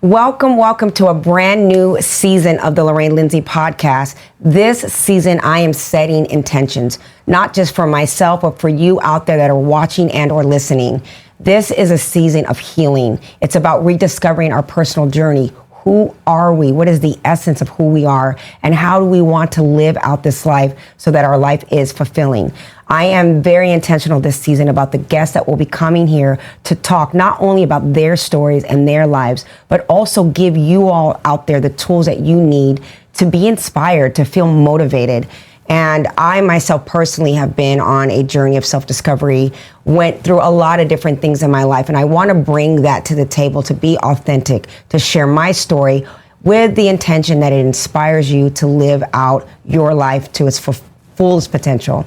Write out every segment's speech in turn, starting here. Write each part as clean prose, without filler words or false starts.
Welcome to a brand new season of the Lorraine Lindsey Podcast. This season, I am setting intentions, not just for myself, but for you out there that are watching and or listening. This is a season of healing. It's about rediscovering our personal journey. Who are we? What is the essence of who we are? And how do we want to live out this life so that our life is fulfilling? I am very intentional this season about the guests that will be coming here to talk not only about their stories and their lives, but also give you all out there the tools that you need to be inspired, to feel motivated. And I myself personally have been on a journey of self-discovery, went through a lot of different things in my life. And I want to bring that to the table, to be authentic, to share my story with the intention that it inspires you to live out your life to its fullest potential.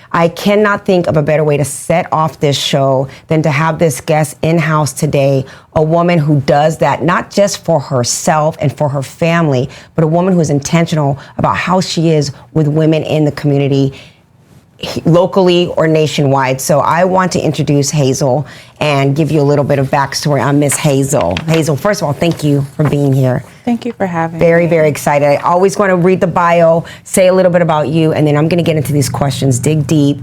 I cannot think of a better way to set off this show than to have this guest in-house today, a woman who does that not just for herself and for her family, but a woman who is intentional about how she is with women in the community, locally or nationwide. So I want to introduce Hazel and give you a little bit of backstory on Miss Hazel. Hazel, first of all, thank you for being here. Thank you for having me. Very excited. I always want to read the bio, say a little bit about you, and then I'm going to get into these questions, dig deep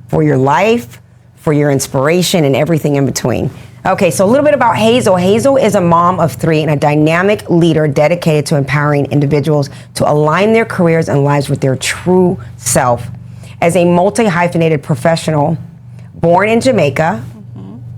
for your life, for your inspiration, and everything in between. Okay, so a little bit about Hazel. Hazel is a mom of three and a dynamic leader dedicated to empowering individuals to align their careers and lives with their true self. As a multi-hyphenated professional, born in Jamaica,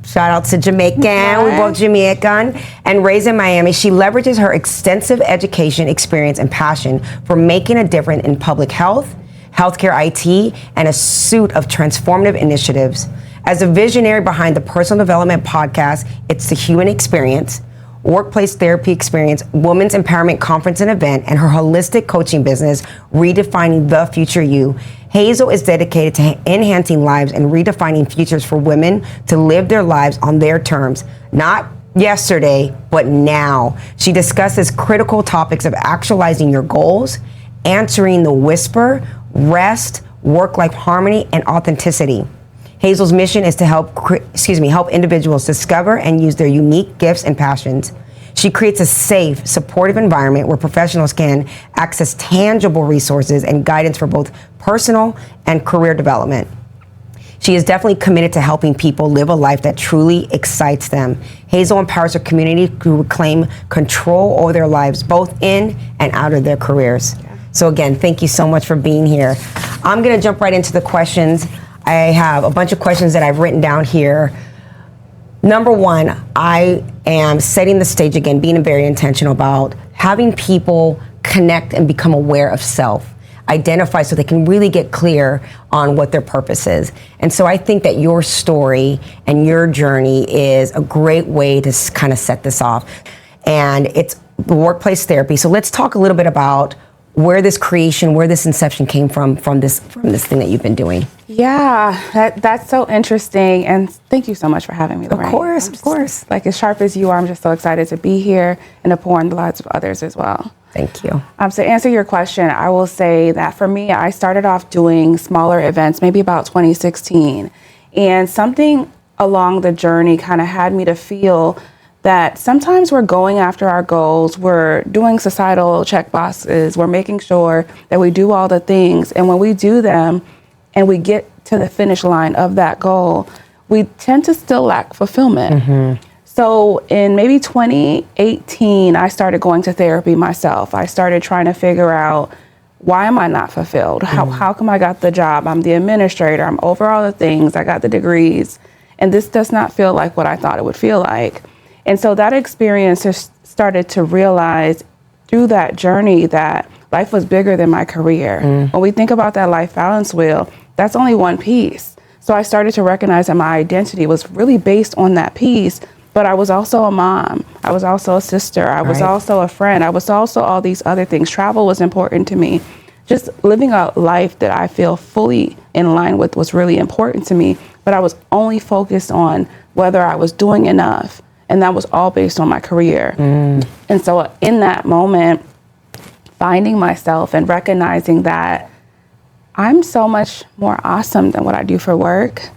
shout out to Jamaican, we're both Jamaican, and raised in Miami, she leverages her extensive education, experience, and passion for making a difference in public health, healthcare IT, and a suite of transformative initiatives. As a visionary behind the personal development podcast, It's the Human Experience, workplace therapy experience, women's empowerment conference and event, and her holistic coaching business, Redefining the Future You, Hazel is dedicated to enhancing lives and redefining futures for women to live their lives on their terms, not yesterday, but now. She discusses critical topics of actualizing your goals, answering the whisper, rest, work-life harmony, and authenticity. Hazel's mission is to help individuals discover and use their unique gifts and passions. She creates a safe, supportive environment where professionals can access tangible resources and guidance for both personal and career development. She is definitely committed to helping people live a life that truly excites them. Hazel empowers her community to reclaim control over their lives, both in and out of their careers. Yeah. So again, thank you so much for being here. I'm gonna jump right into the questions. I have a bunch of questions that I've written down here. Number one, I am setting the stage again, being very intentional about having people connect and become aware of self, identify so they can really get clear on what their purpose is. And so I think that your story and your journey is a great way to kind of set this off. And it's workplace therapy. So let's talk a little bit about where this creation, where this inception came from this thing that you've been doing. Yeah, that's so interesting. And thank you so much for having me, Lorraine. Of course. Like as sharp as you are, I'm just so excited to be here and to pour in the lives of others as well. Thank you. To answer your question, I will say that for me, I started off doing smaller events, maybe about 2016. And something along the journey kind of had me to feel that sometimes we're going after our goals, we're doing societal check boxes, we're making sure that we do all the things, and when we do them and we get to the finish line of that goal, we tend to still lack fulfillment. Mm-hmm. So in maybe 2018, I started going to therapy myself. I started trying to figure out, why am I not fulfilled? How come I got the job? I'm the administrator, I'm over all the things, I got the degrees, and this does not feel like what I thought it would feel like. And so that experience has started to realize through that journey that life was bigger than my career. When we think about that life balance wheel, that's only one piece. So I started to recognize that my identity was really based on that piece, but I was also a mom. I was also a sister. I was also a friend. I was also all these other things. Travel was important to me. Just living a life that I feel fully in line with was really important to me, but I was only focused on whether I was doing enough. And that was all based on my career. And so in that moment, finding myself and recognizing that I'm so much more awesome than what I do for work,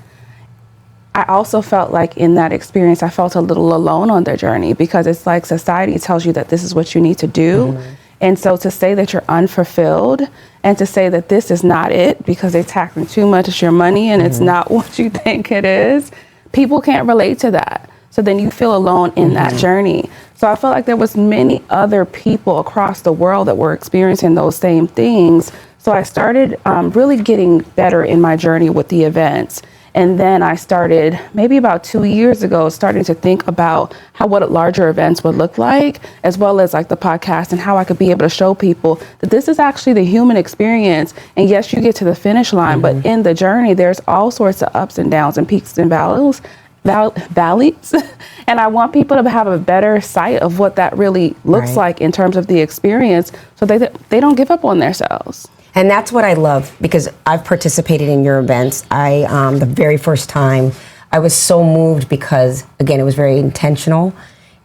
I also felt like in that experience, I felt a little alone on their journey, because it's like society tells you that this is what you need to do. And so to say that you're unfulfilled and to say that this is not it because they're taxing too much of your money and it's not what you think it is, people can't relate to that. So then you feel alone in that journey. So I felt like there was many other people across the world that were experiencing those same things. So I started really getting better in my journey with the events. And then I started, maybe about 2 years ago, starting to think about what larger events would look like, as well as like the podcast, and how I could be able to show people that this is actually the human experience. And yes, you get to the finish line, but in the journey, there's all sorts of ups and downs and peaks and valleys. And I want people to have a better sight of what that really looks like in terms of the experience, so they don't give up on themselves. And that's what I love, because I've participated in your events. The very first time, I was so moved because, again, it was very intentional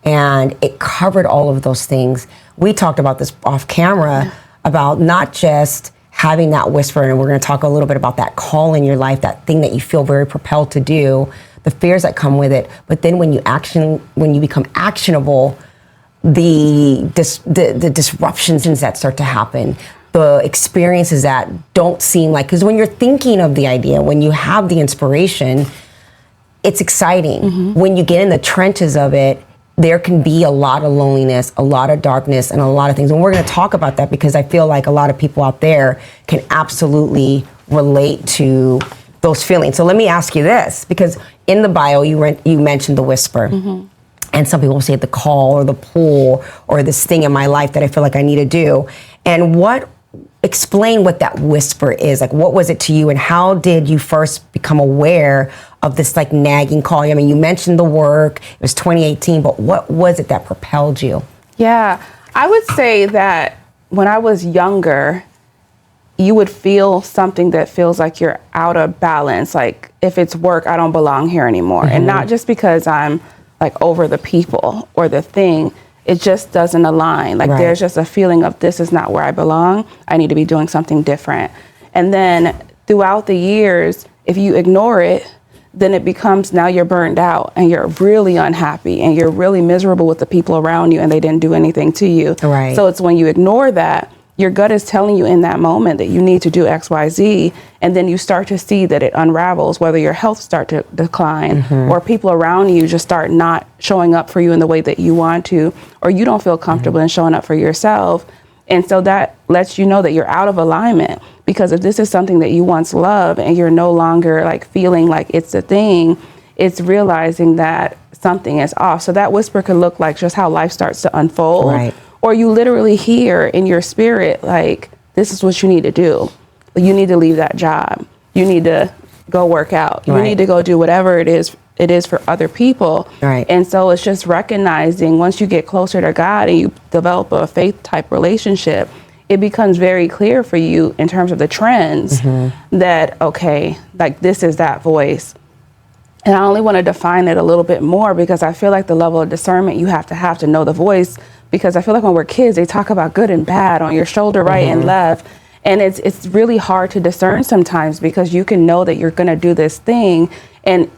and it covered all of those things. We talked about this off camera about not just having that whisper, and we're going to talk a little bit about that call in your life, that thing that you feel very propelled to do, the fears that come with it. But then when you become actionable, the disruptions that start to happen, the experiences that don't seem like, because when you're thinking of the idea, when you have the inspiration, it's exciting. When you get in the trenches of it, there can be a lot of loneliness, a lot of darkness, and a lot of things. And we're going to talk about that, because I feel like a lot of people out there can absolutely relate to those feelings. So let me ask you this, because in the bio, you mentioned the whisper. And some people say the call or the pull or this thing in my life that I feel like I need to do. And explain what that whisper is. Like, what was it to you, and how did you first become aware of this like nagging call? I mean, you mentioned the work, it was 2018, but what was it that propelled you? Yeah, I would say that when I was younger, you would feel something that feels like you're out of balance. Like, if it's work, I don't belong here anymore. And not just because I'm like over the people or the thing, it just doesn't align. Like there's just a feeling of, this is not where I belong. I need to be doing something different. And then throughout the years, if you ignore it, then it becomes, now you're burned out and you're really unhappy and you're really miserable with the people around you and they didn't do anything to you. So it's when you ignore that, your gut is telling you in that moment that you need to do X, Y, Z, and then you start to see that it unravels, whether your health start to decline or people around you just start not showing up for you in the way that you want to, or you don't feel comfortable in showing up for yourself. And so that lets you know that you're out of alignment, because if this is something that you once loved and you're no longer like feeling like it's a thing, it's realizing that something is off. So that whisper could look like just how life starts to unfold. Or you literally hear in your spirit, like, this is what you need to do. You need to leave that job. You need to go work out. You need to go do whatever it is for other people. And so it's just recognizing, once you get closer to God and you develop a faith type relationship, it becomes very clear for you in terms of the trends that, okay, like, this is that voice. And I only want to define it a little bit more, because I feel like the level of discernment you have to know the voice, because I feel like when we're kids, they talk about good and bad on your shoulder, right and left. And it's really hard to discern sometimes, because you can know that you're going to do this thing, and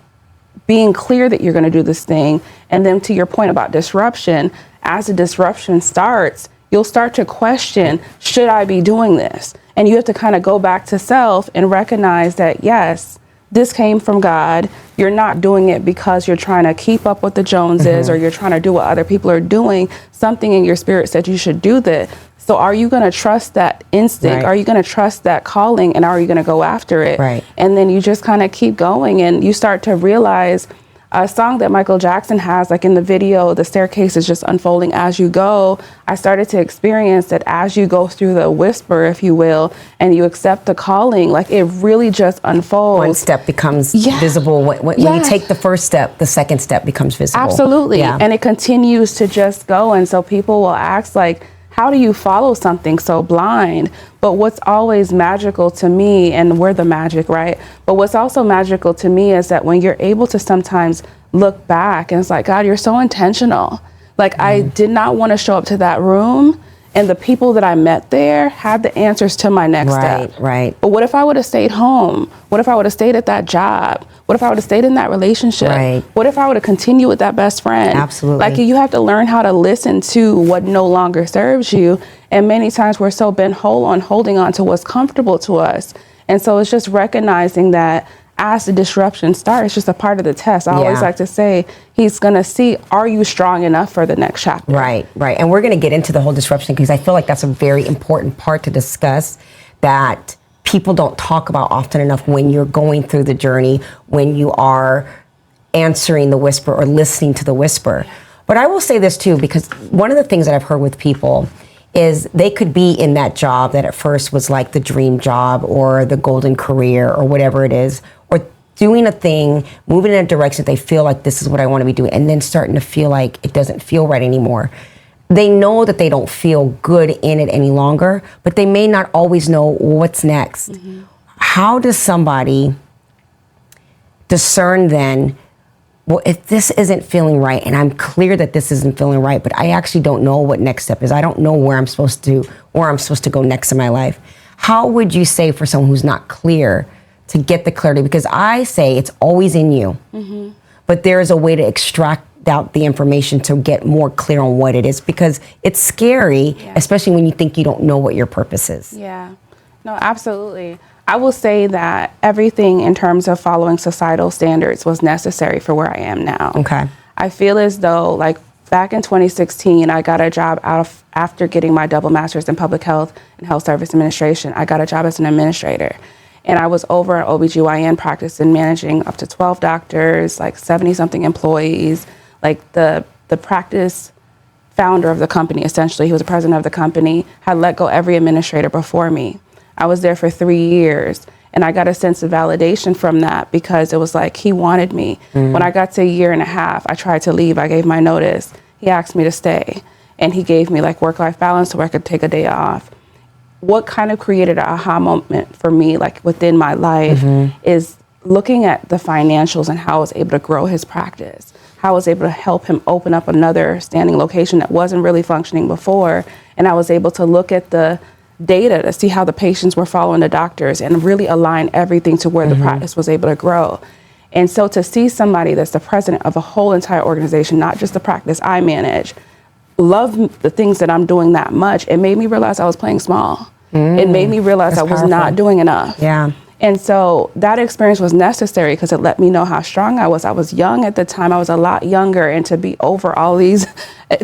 being clear that you're going to do this thing. And then to your point about disruption, as the disruption starts, you'll start to question, should I be doing this? And you have to kind of go back to self and recognize that, yes, this came from God. You're not doing it because you're trying to keep up with the Joneses or you're trying to do what other people are doing. Something in your spirit said you should do that. So are you going to trust that instinct? Are you going to trust that calling? And are you going to go after it? And then you just kind of keep going, and you start to realize a song that Michael Jackson has, like in the video, the staircase is just unfolding as you go. I started to experience that as you go through the whisper, if you will, and you accept the calling, like it really just unfolds. One step becomes visible. When you take the first step, the second step becomes visible. Absolutely. And it continues to just go. And so people will ask, like, how do you follow something so blind? But what's always magical to me, and we're the magic, right? But what's also magical to me is that when you're able to sometimes look back and it's like, God, you're so intentional. Like I did not want to show up to that room, and the people that I met there had the answers to my next step. But what if I would have stayed home? What if I would have stayed at that job? What if I would have stayed in that relationship? Right. What if I would have continued with that best friend? Absolutely. Like, you have to learn how to listen to what no longer serves you. And many times we're so bent whole on holding on to what's comfortable to us. And so it's just recognizing that as the disruption starts, it's just a part of the test. I always like to say, he's going to see, are you strong enough for the next chapter? Right. And we're going to get into the whole disruption because I feel like that's a very important part to discuss that people don't talk about often enough when you're going through the journey, when you are answering the whisper or listening to the whisper. But I will say this too, because one of the things that I've heard with people is they could be in that job that at first was like the dream job or the golden career or whatever it is, or doing a thing, moving in a direction that they feel like this is what I want to be doing, and then starting to feel like it doesn't feel right anymore. They know that they don't feel good in it any longer, but they may not always know what's next. Mm-hmm. How does somebody discern then, well, if this isn't feeling right, and I'm clear that this isn't feeling right, but I actually don't know what next step is. I don't know where I'm supposed to go next in my life. How would you say for someone who's not clear to get the clarity? Because I say it's always in you, mm-hmm. but there is a way to extract out the information to get more clear on what it is, because it's scary, especially when you think you don't know what your purpose is. Yeah, no, absolutely. I will say that everything in terms of following societal standards was necessary for where I am now. Okay. I feel as though, like, back in 2016, I got a job after getting my double master's in public health and health service administration. I got a job as an administrator. And I was over an OBGYN practice and managing up to 12 doctors, like 70-something employees. Like, the practice founder of the company, essentially, he was the president of the company, had let go every administrator before me. I was there for 3 years, and I got a sense of validation from that because it was like he wanted me. Mm-hmm. When I got to a year and a half, I tried to leave. I gave my notice. He asked me to stay, and he gave me like work-life balance so I could take a day off. What kind of created an aha moment for me, like within my life, mm-hmm. is looking at the financials and how I was able to grow his practice, how I was able to help him open up another standing location that wasn't really functioning before, and I was able to look at the data to see how the patients were following the doctors and really align everything to where mm-hmm. the practice was able to grow. And so to see somebody that's the president of a whole entire organization, not just the practice I manage, love the things that I'm doing that much, it made me realize I was playing small. It made me realize I was not doing enough. Yeah. And so that experience was necessary because it let me know how strong I was. I was young at the time. I was a lot younger, and to be over all these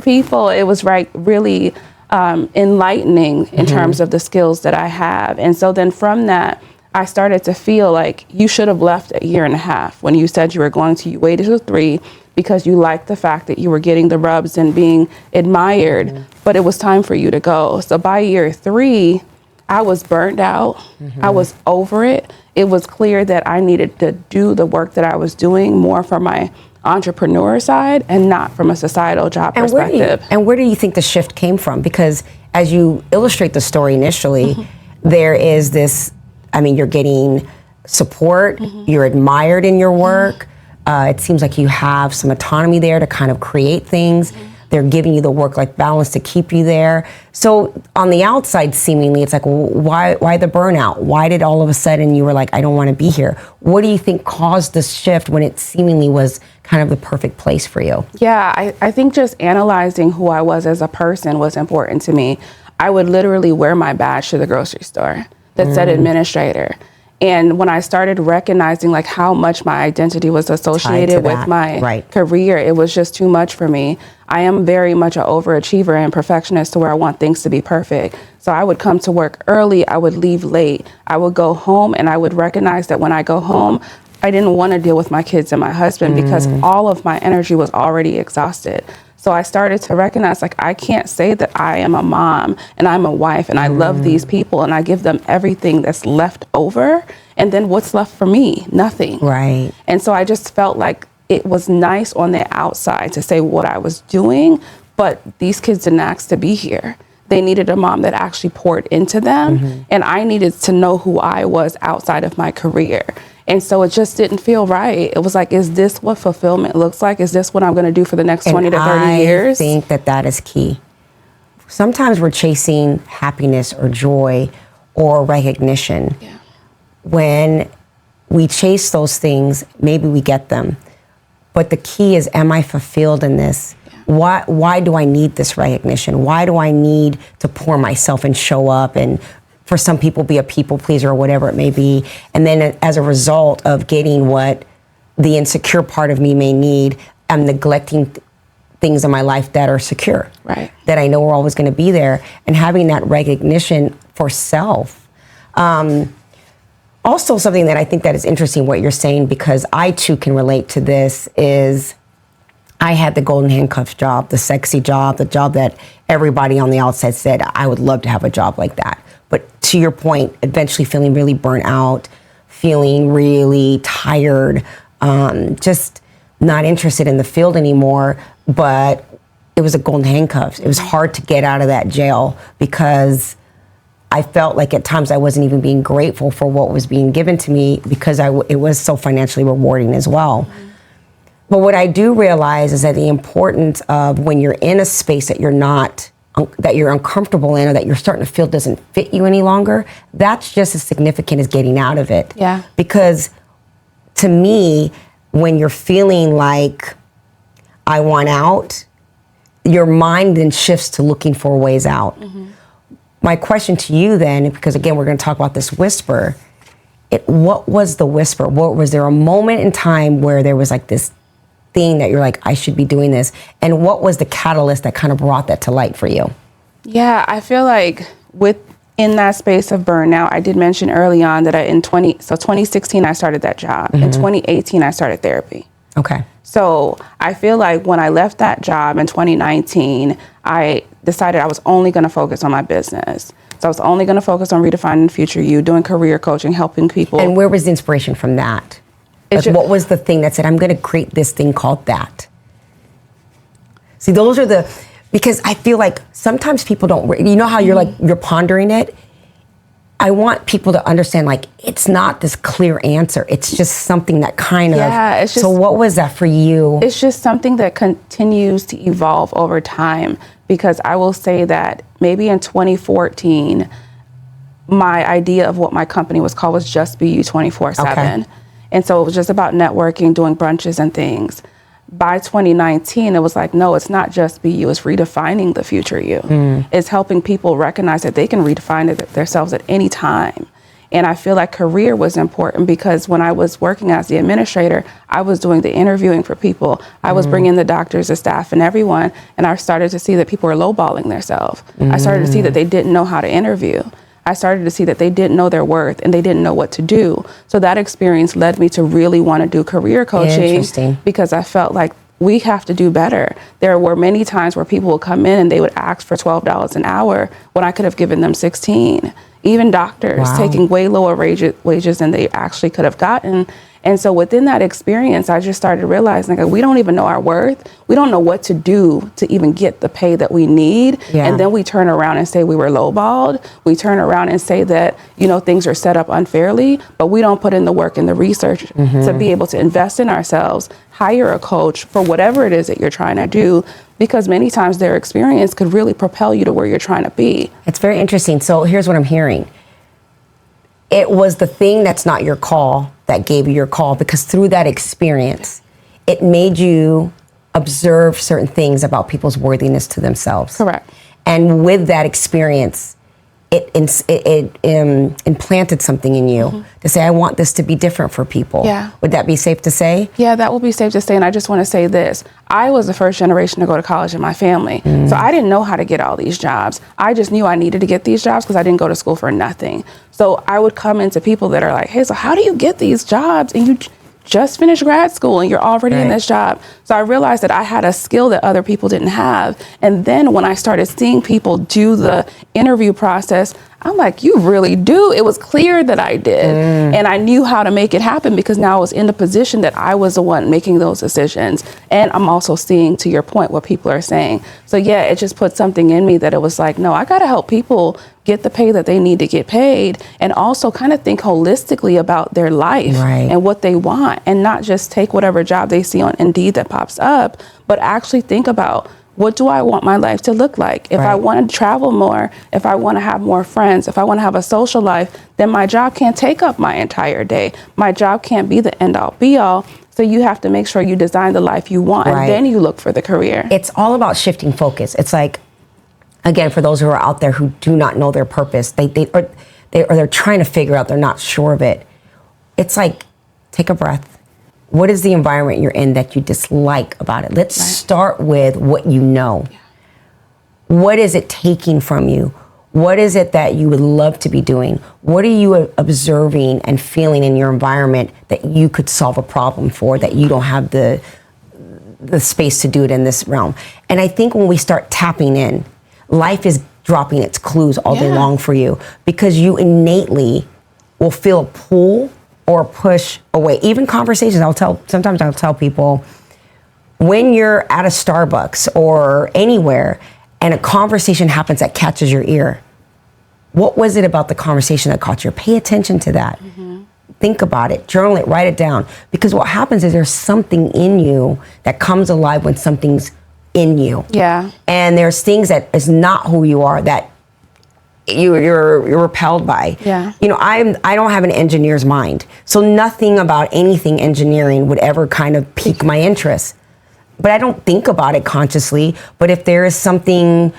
people, it was really enlightening in mm-hmm. terms of the skills that I have. And so then from that, I started to feel like you should have left a year and a half when you said you were going to. You waited till 3 because you liked the fact that you were getting the rubs and being admired, mm-hmm. but it was time for you to go. So by year 3, I was burnt out. Mm-hmm. I was over it. It was clear that I needed to do the work that I was doing more from my entrepreneur side and not from a societal job perspective. Where do you think the shift came from? Because as you illustrate the story initially, mm-hmm. there is this, you're getting support, mm-hmm. you're admired in your work. Mm-hmm. It seems like you have some autonomy there to kind of create things. Mm-hmm. They're giving you the work-life balance to keep you there. So on the outside, seemingly, it's like, well, why the burnout? Why did all of a sudden you were like, I don't want to be here? What do you think caused this shift when it seemingly was kind of the perfect place for you? Yeah, I think just analyzing who I was as a person was important to me. I would literally wear my badge to the grocery store that said administrator. And when I started recognizing like how much my identity was associated with my career, it was just too much for me. I am very much an overachiever and perfectionist to where I want things to be perfect. So I would come to work early, I would leave late, I would go home, and I would recognize that when I go home, I didn't want to deal with my kids and my husband because all of my energy was already exhausted. So I started to recognize, like, I can't say that I am a mom and I'm a wife and I love these people and I give them everything that's left over. And then what's left for me? Nothing. Right. And so I just felt like it was nice on the outside to say what I was doing, but these kids didn't ask to be here. They needed a mom that actually poured into them. And I needed to know who I was outside of my career. And so it just didn't feel right. It was like, is this what fulfillment looks like? Is this what I'm going to do for the next 20 to 30 years? I think that is key. Sometimes we're chasing happiness or joy or recognition when we chase those things, maybe we get them. But the key is, am I fulfilled in this? Why do I need this recognition? Why do I need to pour myself and show up and for some people be a people pleaser or whatever it may be? And then as a result of getting what the insecure part of me may need, I'm neglecting things in my life that are secure, right? That I know are always going to be there, and having that recognition for self. Also, something that I think that is interesting what you're saying, because I too can relate to this, is I had the golden handcuffs job, the sexy job, the job that everybody on the outside said, I would love to have a job like that. But to your point, eventually feeling really burnt out, feeling really tired, just not interested in the field anymore. But it was a golden handcuffs. It was hard to get out of that jail because I felt like at times I wasn't even being grateful for what was being given to me because it was so financially rewarding as well. Mm-hmm. But what I do realize is that the importance of when you're in a space that you're uncomfortable in, or that you're starting to feel doesn't fit you any longer, that's just as significant as getting out of it. Yeah. Because to me, when you're feeling like I want out, your mind then shifts to looking for ways out. Mm-hmm. My question to you then, because again, we're going to talk about this whisper, what was the whisper? Was there a moment in time where there was like this thing that you're like, I should be doing this? And what was the catalyst that kind of brought that to light for you? Yeah, I feel like in that space of burnout, I did mention early on that 2016, I started that job. Mm-hmm. In 2018, I started therapy. Okay. So I feel like when I left that job in 2019, I decided I was only going to focus on my business. So I was only going to focus on redefining future you, doing career coaching, helping people. And where was the inspiration from that? What was the thing that said, I'm going to create this thing called that? See, those are because I feel like sometimes people don't, you know how you're pondering it? I want people to understand, like, it's not this clear answer. It's just something that kind of, it's just, so what was that for you? It's just something that continues to evolve over time, because I will say that maybe in 2014, my idea of what my company was called was Just Be You 24/7. Okay. And so it was just about networking, doing brunches and things. By 2019, it was like, no, it's not just be you, it's redefining the future you. It's helping people recognize that they can redefine themselves at any time. And I feel like career was important because when I was working as the administrator, I was doing the interviewing for people. I was bringing the doctors, the staff, and everyone. And I started to see that people were lowballing themselves. I started to see that they didn't know how to interview. I started to see that they didn't know their worth and they didn't know what to do. So that experience led me to really want to do career coaching because I felt like we have to do better. There were many times where people would come in and they would ask for $12 an hour when I could have given them $16. Even doctors taking way lower wages than they actually could have gotten. And so within that experience, I just started realizing like, we don't even know our worth. We don't know what to do to even get the pay that we need. Yeah. And then we turn around and say we were lowballed. We turn around and say that, things are set up unfairly, but we don't put in the work and the research to be able to invest in ourselves, hire a coach for whatever it is that you're trying to do, because many times their experience could really propel you to where you're trying to be. It's very interesting. So here's what I'm hearing. It was the thing that's not your call that gave you your call, because through that experience, it made you observe certain things about people's worthiness to themselves. Correct. And with that experience, it implanted something in you to say, I want this to be different for people. Yeah. Would that be safe to say? Yeah, that will be safe to say. And I just want to say this. I was the first generation to go to college in my family. So I didn't know how to get all these jobs. I just knew I needed to get these jobs because I didn't go to school for nothing. So I would come into people that are like, hey, so how do you get these jobs? And you just finished grad school and you're already in this job. So I realized that I had a skill that other people didn't have. And then when I started seeing people do the interview process, I'm like, you really do. It was clear that I did. And I knew how to make it happen because now I was in the position that I was the one making those decisions. And I'm also seeing, to your point, what people are saying. So yeah, it just put something in me that it was like, no, I got to help people get the pay that they need to get paid, and also kind of think holistically about their life and what they want, and not just take whatever job they see on Indeed that pops up, but actually think about what do I want my life to look like? If I want to travel more, if I want to have more friends, if I want to have a social life, then my job can't take up my entire day. My job can't be the end all be all. So you have to make sure you design the life you want, and then you look for the career. It's all about shifting focus. It's like, again, for those who are out there who do not know their purpose, they're trying to figure out, they're not sure of it. It's like, take a breath. What is the environment you're in that you dislike about it? Let's start with what you know. Yeah. What is it taking from you? What is it that you would love to be doing? What are you observing and feeling in your environment that you could solve a problem for, that you don't have the space to do it in this realm? And I think when we start tapping in, life is dropping its clues all day long for you, because you innately will feel a pull or push away. Even conversations, sometimes I'll tell people, when you're at a Starbucks or anywhere and a conversation happens that catches your ear, what was it about the conversation that caught your ear? Pay attention to that. Think about it, journal it, write it down. Because what happens is there's something in you that comes alive when something's in you. Yeah. And there's things that is not who you are that you're repelled by. Yeah. You know, I don't have an engineer's mind, so nothing about anything engineering would ever kind of pique my interest. But I don't think about it consciously. But if there is something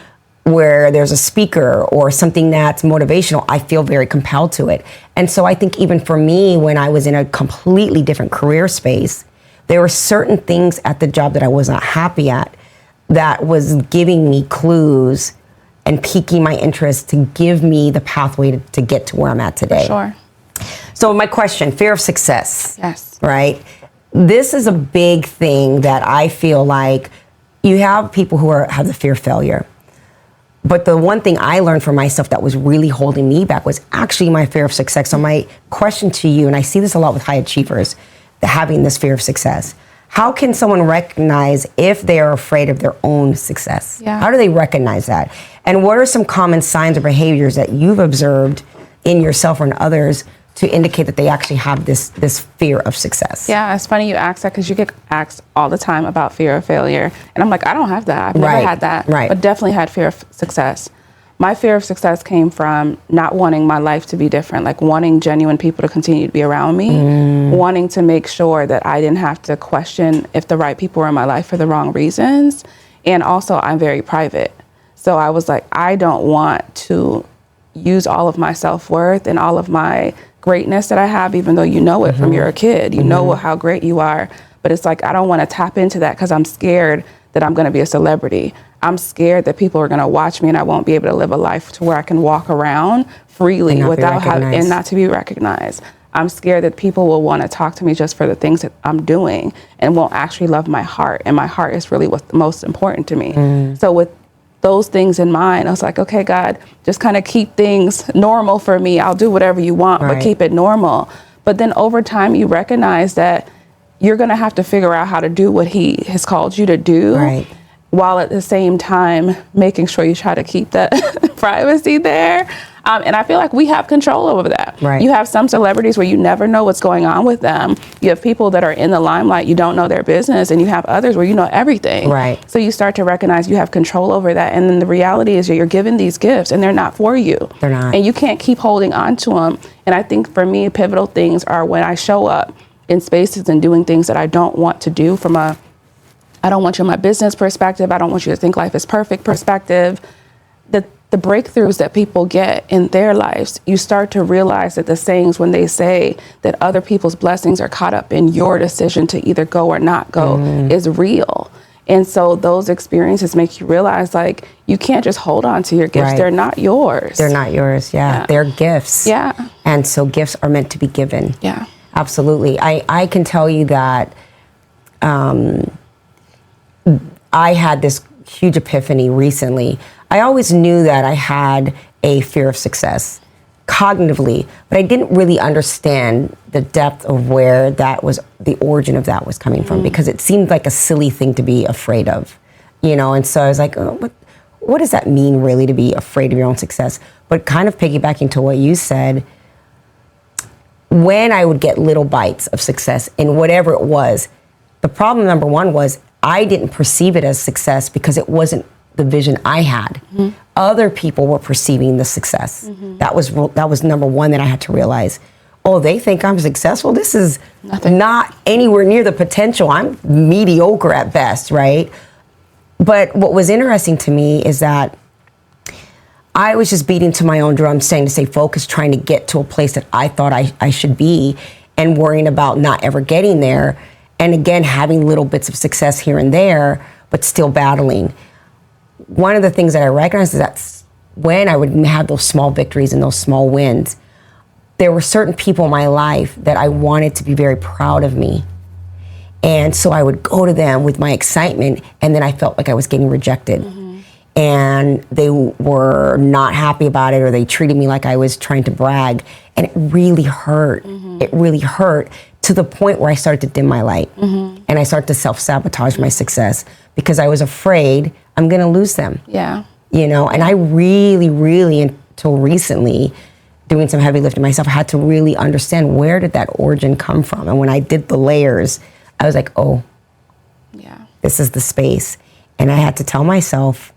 where there's a speaker or something that's motivational, I feel very compelled to it. And so I think even for me, when I was in a completely different career space, there were certain things at the job that I was not happy at that was giving me clues and piquing my interest to give me the pathway to get to where I'm at today. Sure. So my question, fear of success. Yes. Right? This is a big thing that I feel like you have people who have the fear of failure. But the one thing I learned for myself that was really holding me back was actually my fear of success. So my question to you, and I see this a lot with high achievers, having this fear of success. How can someone recognize if they are afraid of their own success? Yeah. How do they recognize that? And what are some common signs or behaviors that you've observed in yourself or in others to indicate that they actually have this fear of success? Yeah, it's funny you ask that, because you get asked all the time about fear of failure. And I'm like, I don't have that. I've never had that. Right. But definitely had fear of success. My fear of success came from not wanting my life to be different, like wanting genuine people to continue to be around me, wanting to make sure that I didn't have to question if the right people were in my life for the wrong reasons. And also, I'm very private. So I was like, I don't want to use all of my self-worth and all of my greatness that I have, even though you know it from you're a kid, you know how great you are. But it's like, I don't want to tap into that because I'm scared that I'm going to be a celebrity. I'm scared that people are going to watch me and I won't be able to live a life to where I can walk around freely without having, and not to be recognized. I'm scared that people will want to talk to me just for the things that I'm doing and won't actually love my heart. And my heart is really what's the most important to me. So with those things in mind, I was like, okay, God, just kind of keep things normal for me. I'll do whatever you want, but keep it normal. But then over time, you recognize that you're going to have to figure out how to do what He has called you to do, while at the same time making sure you try to keep that privacy there. And I feel like we have control over that. You have some celebrities where you never know what's going on with them. You have people that are in the limelight, you don't know their business, and you have others where you know everything. So you start to recognize you have control over that. And then the reality is you're given these gifts and they're not for you. They're not. And you can't keep holding on to them. And I think for me, pivotal things are when I show up in spaces and doing things that I don't want to do from a, I don't want you in my business perspective, I don't want you to think life is perfect perspective. The breakthroughs that people get in their lives, you start to realize that the sayings when they say that other people's blessings are caught up in your decision to either go or not go is real. And so those experiences make you realize, like, you can't just hold on to your gifts. They're not yours. They're not yours, They're gifts. And so gifts are meant to be given. Absolutely. I can tell you that I had this huge epiphany recently. I always knew that I had a fear of success cognitively, but I didn't really understand the depth of where that was, the origin of that was coming from, because it seemed like a silly thing to be afraid of, you know? And so I was like, oh, but what does that mean really, to be afraid of your own success? But kind of piggybacking to what you said, when I would get little bites of success in whatever it was, the problem number one was I didn't perceive it as success because it wasn't the vision I had. Other people were perceiving the success. That was number one that I had to realize. Oh, they think I'm successful? This is not anywhere near the potential. I'm mediocre at best, right? But what was interesting to me is that I was just beating to my own drum, saying to stay focused, trying to get to a place that I thought I should be, and worrying about not ever getting there. And again, having little bits of success here and there, but still battling. One of the things that I recognized is that when I would have those small victories and those small wins, there were certain people in my life that I wanted to be very proud of me. And so I would go to them with my excitement, and then I felt like I was getting rejected. And they were not happy about it, or they treated me like I was trying to brag. And it really hurt. It really hurt, to the point where I started to dim my light. And I started to self-sabotage my success because I was afraid I'm gonna lose them. Yeah. You know, and I really, until recently, doing some heavy lifting myself, I had to really understand, where did that origin come from? And when I did the layers, I was like, oh, yeah, this is the space. And I had to tell myself,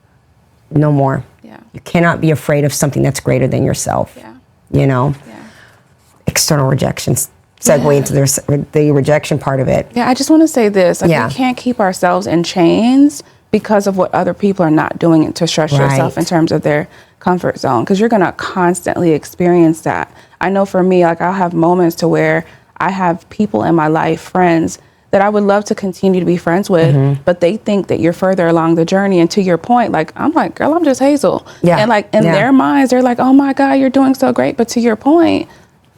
no more. Yeah. You cannot be afraid of something that's greater than yourself. Yeah. You know? Yeah. External rejections segue into the rejection part of it. Yeah, I just want to say this. Like, we can't keep ourselves in chains because of what other people are not doing to stretch yourself in terms of their comfort zone, because you're going to constantly experience that. I know for me, like, I'll have moments to where I have people in my life, friends, that I would love to continue to be friends with, but they think that you're further along the journey. And to your point, like, I'm like, girl, I'm just Hazel. And like, in their minds, they're like, oh my God, you're doing so great. But to your point,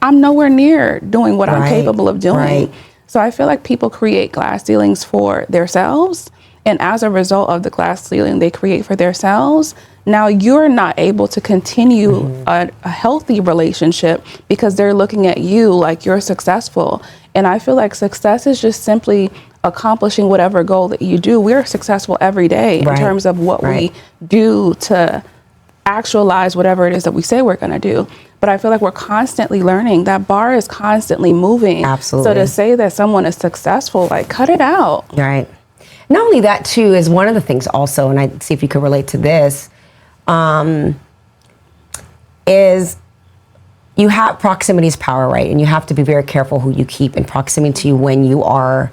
I'm nowhere near doing what I'm capable of doing. So I feel like people create glass ceilings for themselves. And as a result of the glass ceiling they create for themselves, now you're not able to continue a healthy relationship because they're looking at you like you're successful. And I feel like success is just simply accomplishing whatever goal that you do. We're successful every day in terms of what we do to actualize whatever it is that we say we're going to do. But I feel like we're constantly learning. That bar is constantly moving. Absolutely. So to say that someone is successful, like, cut it out. Right. Not only that, too, is one of the things also, and I see if you could relate to this, is you have proximity is power, right? And you have to be very careful who you keep in proximity to you when you are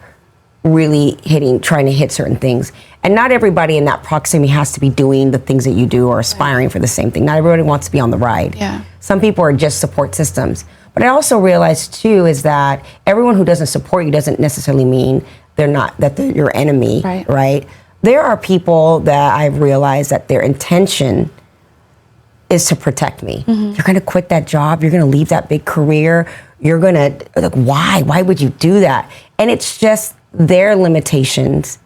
really trying to hit certain things. And not everybody in that proximity has to be doing the things that you do or aspiring for the same thing. Not everybody wants to be on the ride. Yeah. Some people are just support systems. But I also realized, too, is that everyone who doesn't support you doesn't necessarily mean they're your enemy, right? There are people that I've realized that their intention is to protect me. You're gonna quit that job, you're gonna leave that big career, you're gonna, like, why would you do that? And it's just their limitations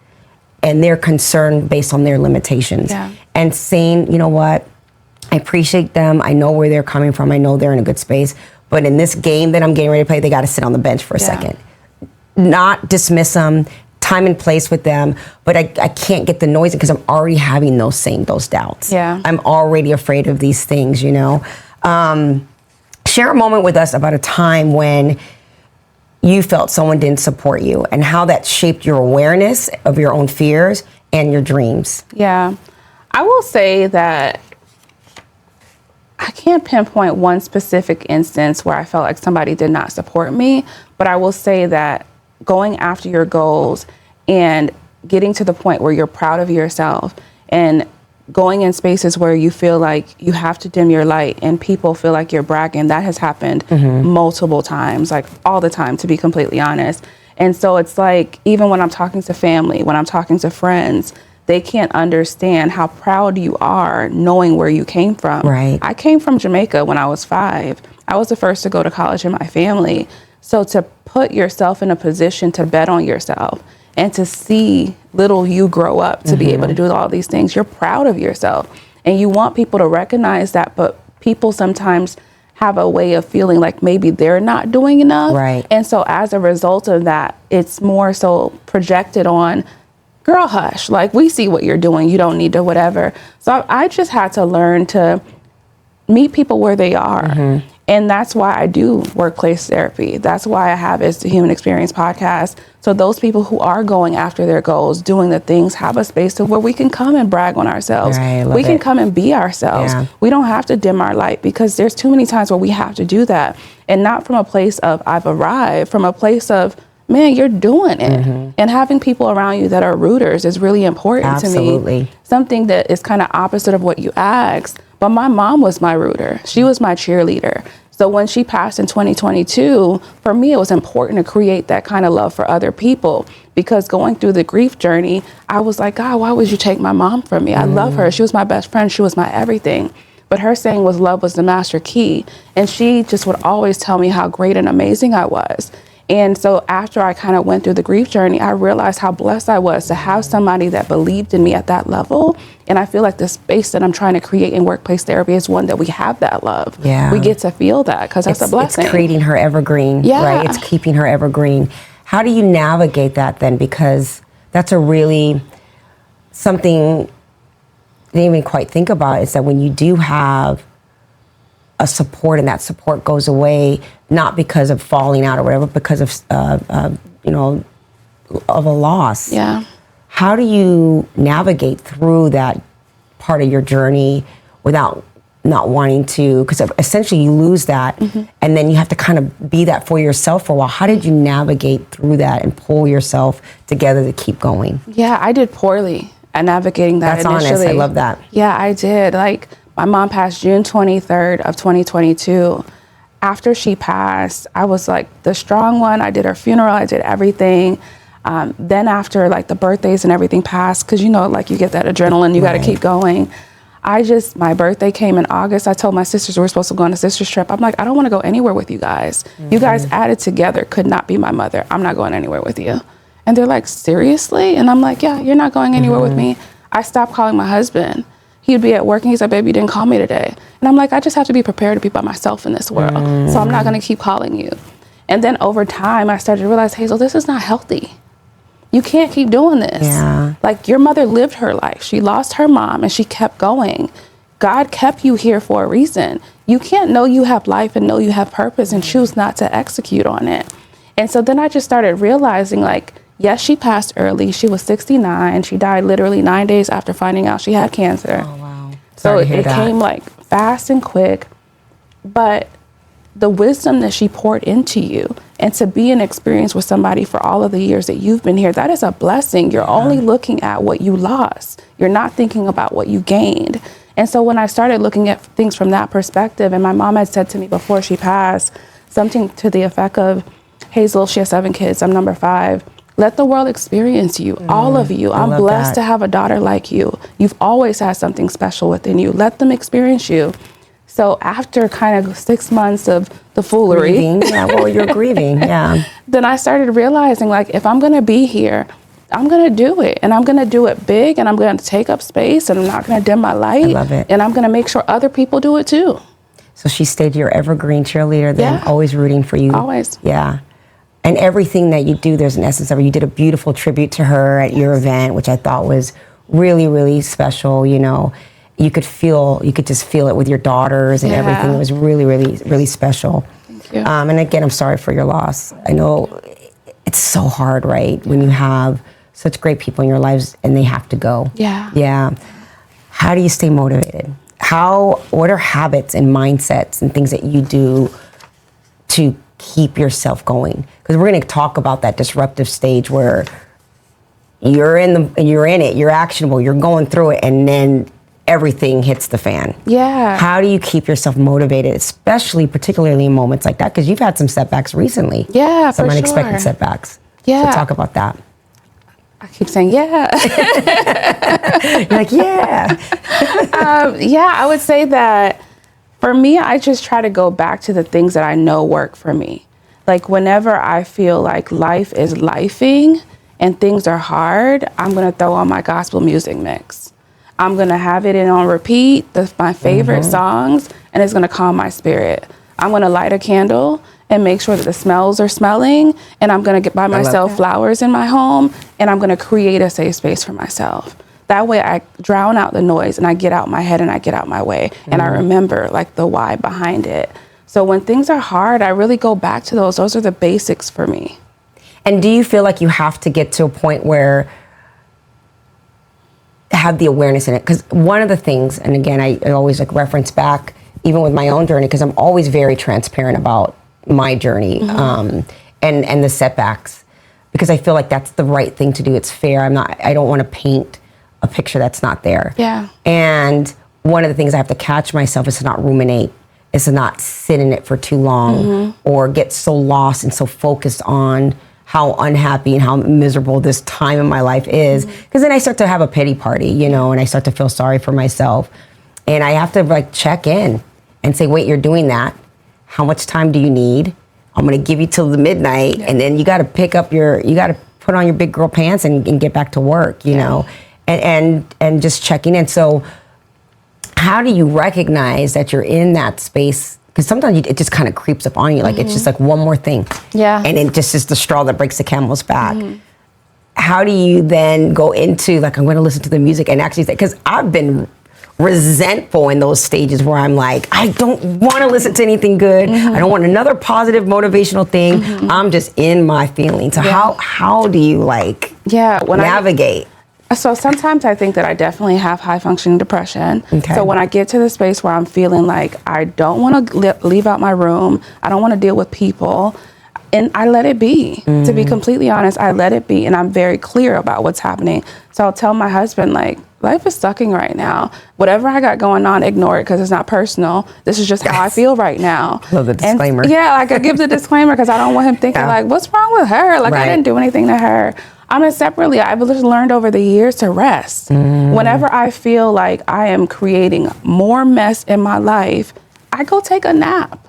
and their concern based on their limitations. And saying, you know what, I appreciate them, I know where they're coming from, I know they're in a good space, but in this game that I'm getting ready to play, they gotta sit on the bench for a second. Not dismiss them, time and place with them, but I can't get the noise because I'm already having those doubts. I'm already afraid of these things, you know. Share a moment with us about a time when you felt someone didn't support you and how that shaped your awareness of your own fears and your dreams. Yeah, I will say that I can't pinpoint one specific instance where I felt like somebody did not support me, but I will say that going after your goals and getting to the point where you're proud of yourself and going in spaces where you feel like you have to dim your light and people feel like you're bragging, that has happened multiple times, like all the time, to be completely honest. And so it's like, even when I'm talking to family, when I'm talking to friends, they can't understand how proud you are knowing where you came from. I came from Jamaica when I was 5. I was the first to go to college in my family. So to put yourself in a position to bet on yourself and to see little you grow up to be able to do all these things, you're proud of yourself. And you want people to recognize that, but people sometimes have a way of feeling like maybe they're not doing enough. And so as a result of that, it's more so projected on, girl, hush, like, we see what you're doing, you don't need to whatever. So I just had to learn to meet people where they are And that's why I do workplace therapy. That's why I have It's the Human Experience podcast. So those people who are going after their goals, doing the things, have a space to where we can come and brag on ourselves. Right, we can come and be ourselves. Yeah. We don't have to dim our light, because there's too many times where we have to do that. And not from a place of I've arrived, from a place of, man, you're doing it. And having people around you that are rooters is really important to me. Something that is kind of opposite of what you asked. But my mom was my rooter. She was my cheerleader. So when she passed in 2022, for me, it was important to create that kind of love for other people, because going through the grief journey, I was like, God, why would you take my mom from me? I love her. She was my best friend. She was my everything. But her saying was love was the master key. And she just would always tell me how great and amazing I was. And so after I kind of went through the grief journey, I realized how blessed I was to have somebody that believed in me at that level. And I feel like the space that I'm trying to create in workplace therapy is one that we have that love. Yeah. We get to feel that, because that's a blessing. It's creating her evergreen, right? It's keeping her evergreen. How do you navigate that then? Because that's a really something I didn't even quite think about, is that when you do have a support and that support goes away, not because of falling out or whatever, because of of a loss. Yeah. How do you navigate through that part of your journey without not wanting to, because essentially you lose that and then you have to kind of be that for yourself for a while. How did you navigate through that and pull yourself together to keep going? Yeah, I did poorly at navigating that That's initially. honest, I love that. Yeah, I did. Like, my mom passed June 23rd of 2022. After she passed, I was like the strong one. I did her funeral, I did everything. Then after like the birthdays and everything passed, because like you get that adrenaline, you got to keep going. My birthday came in August. I told my sisters we were supposed to go on a sister's trip. I'm like, I don't want to go anywhere with you guys. You guys added together could not be my mother. I'm not going anywhere with you. And they're like, seriously? And I'm like, yeah, you're not going anywhere with me. I stopped calling my husband. He'd be at work and he's like, baby, you didn't call me today. And I'm like, I just have to be prepared to be by myself in this world. So I'm not going to keep calling you. And then over time, I started to realize, Hazel, this is not healthy. You can't keep doing this. Yeah. Like, your mother lived her life. She lost her mom and she kept going. God kept you here for a reason. You can't know you have life and know you have purpose and choose not to execute on it. And so then I just started realizing, like, yes, she passed early. She was 69. She died literally 9 days after finding out she had cancer. Oh, wow. So it came like fast and quick. But the wisdom that she poured into you, and to be an experience with somebody for all of the years that you've been here, that is a blessing. You're only looking at what you lost. You're not thinking about what you gained. And so when I started looking at things from that perspective, and my mom had said to me before she passed, something to the effect of, Hazel, she has 7 kids, I'm number 5. Let the world experience you, all of you. I'm blessed to have a daughter like you. You've always had something special within you. Let them experience you. So after kind of 6 months of the foolery, you're grieving, then I started realizing, like, if I'm going to be here, I'm going to do it, and I'm going to do it big, and I'm going to take up space, and I'm not going to dim my light. I love it. And I'm going to make sure other people do it too. So she stayed your evergreen cheerleader then, always rooting for you. Always. Yeah. And everything that you do, there's an essence of it. You did a beautiful tribute to her at your event, which I thought was really, really special. You could just feel it with your daughters and everything. It was really, really, really special. Thank you. And again, I'm sorry for your loss. I know it's so hard, right? When you have such great people in your lives and they have to go. Yeah. How do you stay motivated? What are habits and mindsets and things that you do to keep yourself going? Because we're going to talk about that disruptive stage where you're in it, you're actionable, you're going through it, and then everything hits the fan. Yeah. How do you keep yourself motivated, particularly in moments like that? Because you've had some setbacks recently. Yeah, some for unexpected sure. setbacks. Yeah. So talk about that. I keep saying, yeah. You're like, yeah. I would say that for me, I just try to go back to the things that I know work for me. Like, whenever I feel like life is lifing and things are hard, I'm going to throw on my gospel music mix. I'm going to have it in on repeat, my favorite songs, and it's going to calm my spirit. I'm going to light a candle and make sure that the smells are smelling, and I'm going to buy myself flowers in my home, and I'm going to create a safe space for myself. That way I drown out the noise and I get out my head and I get out my way and I remember like the why behind it. So when things are hard, I really go back to those. Those are the basics for me. And do you feel like you have to get to a point where have the awareness in it? Because one of the things, and again, I always like reference back, even with my own journey, because I'm always very transparent about my journey and the setbacks, because I feel like that's the right thing to do. It's fair. I don't want to paint a picture that's not there. Yeah. And one of the things I have to catch myself is to not ruminate, is to not sit in it for too long or get so lost and so focused on how unhappy and how miserable this time in my life is. Because then I start to have a pity party, you know, and I start to feel sorry for myself. And I have to like check in and say, wait, you're doing that. How much time do you need? I'm going to give you till the midnight. And then you got to you got to put on your big girl pants and get back to work, you know, and just checking in. So how do you recognize that you're in that space? Because sometimes it just kind of creeps up on you. Like, it's just like one more thing. Yeah. And it just is the straw that breaks the camel's back. How do you then go into, like, I'm going to listen to the music and actually say, because I've been resentful in those stages where I'm like, I don't want to listen to anything good. I don't want another positive motivational thing. I'm just in my feelings. So how do you like navigate? So sometimes I think that I definitely have high functioning depression. Okay. So when I get to the space where I'm feeling like I don't want to leave out my room, I don't want to deal with people, and I let it be. To be completely honest, I let it be, and I'm very clear about what's happening. So I'll tell my husband, like, life is sucking right now. Whatever I got going on, ignore it because it's not personal. This is just how I feel right now. Love the disclaimer. And, like I give the disclaimer because I don't want him thinking like, what's wrong with her? Like I didn't do anything to her. Separately, I've just learned over the years to rest. Whenever I feel like I am creating more mess in my life, I go take a nap.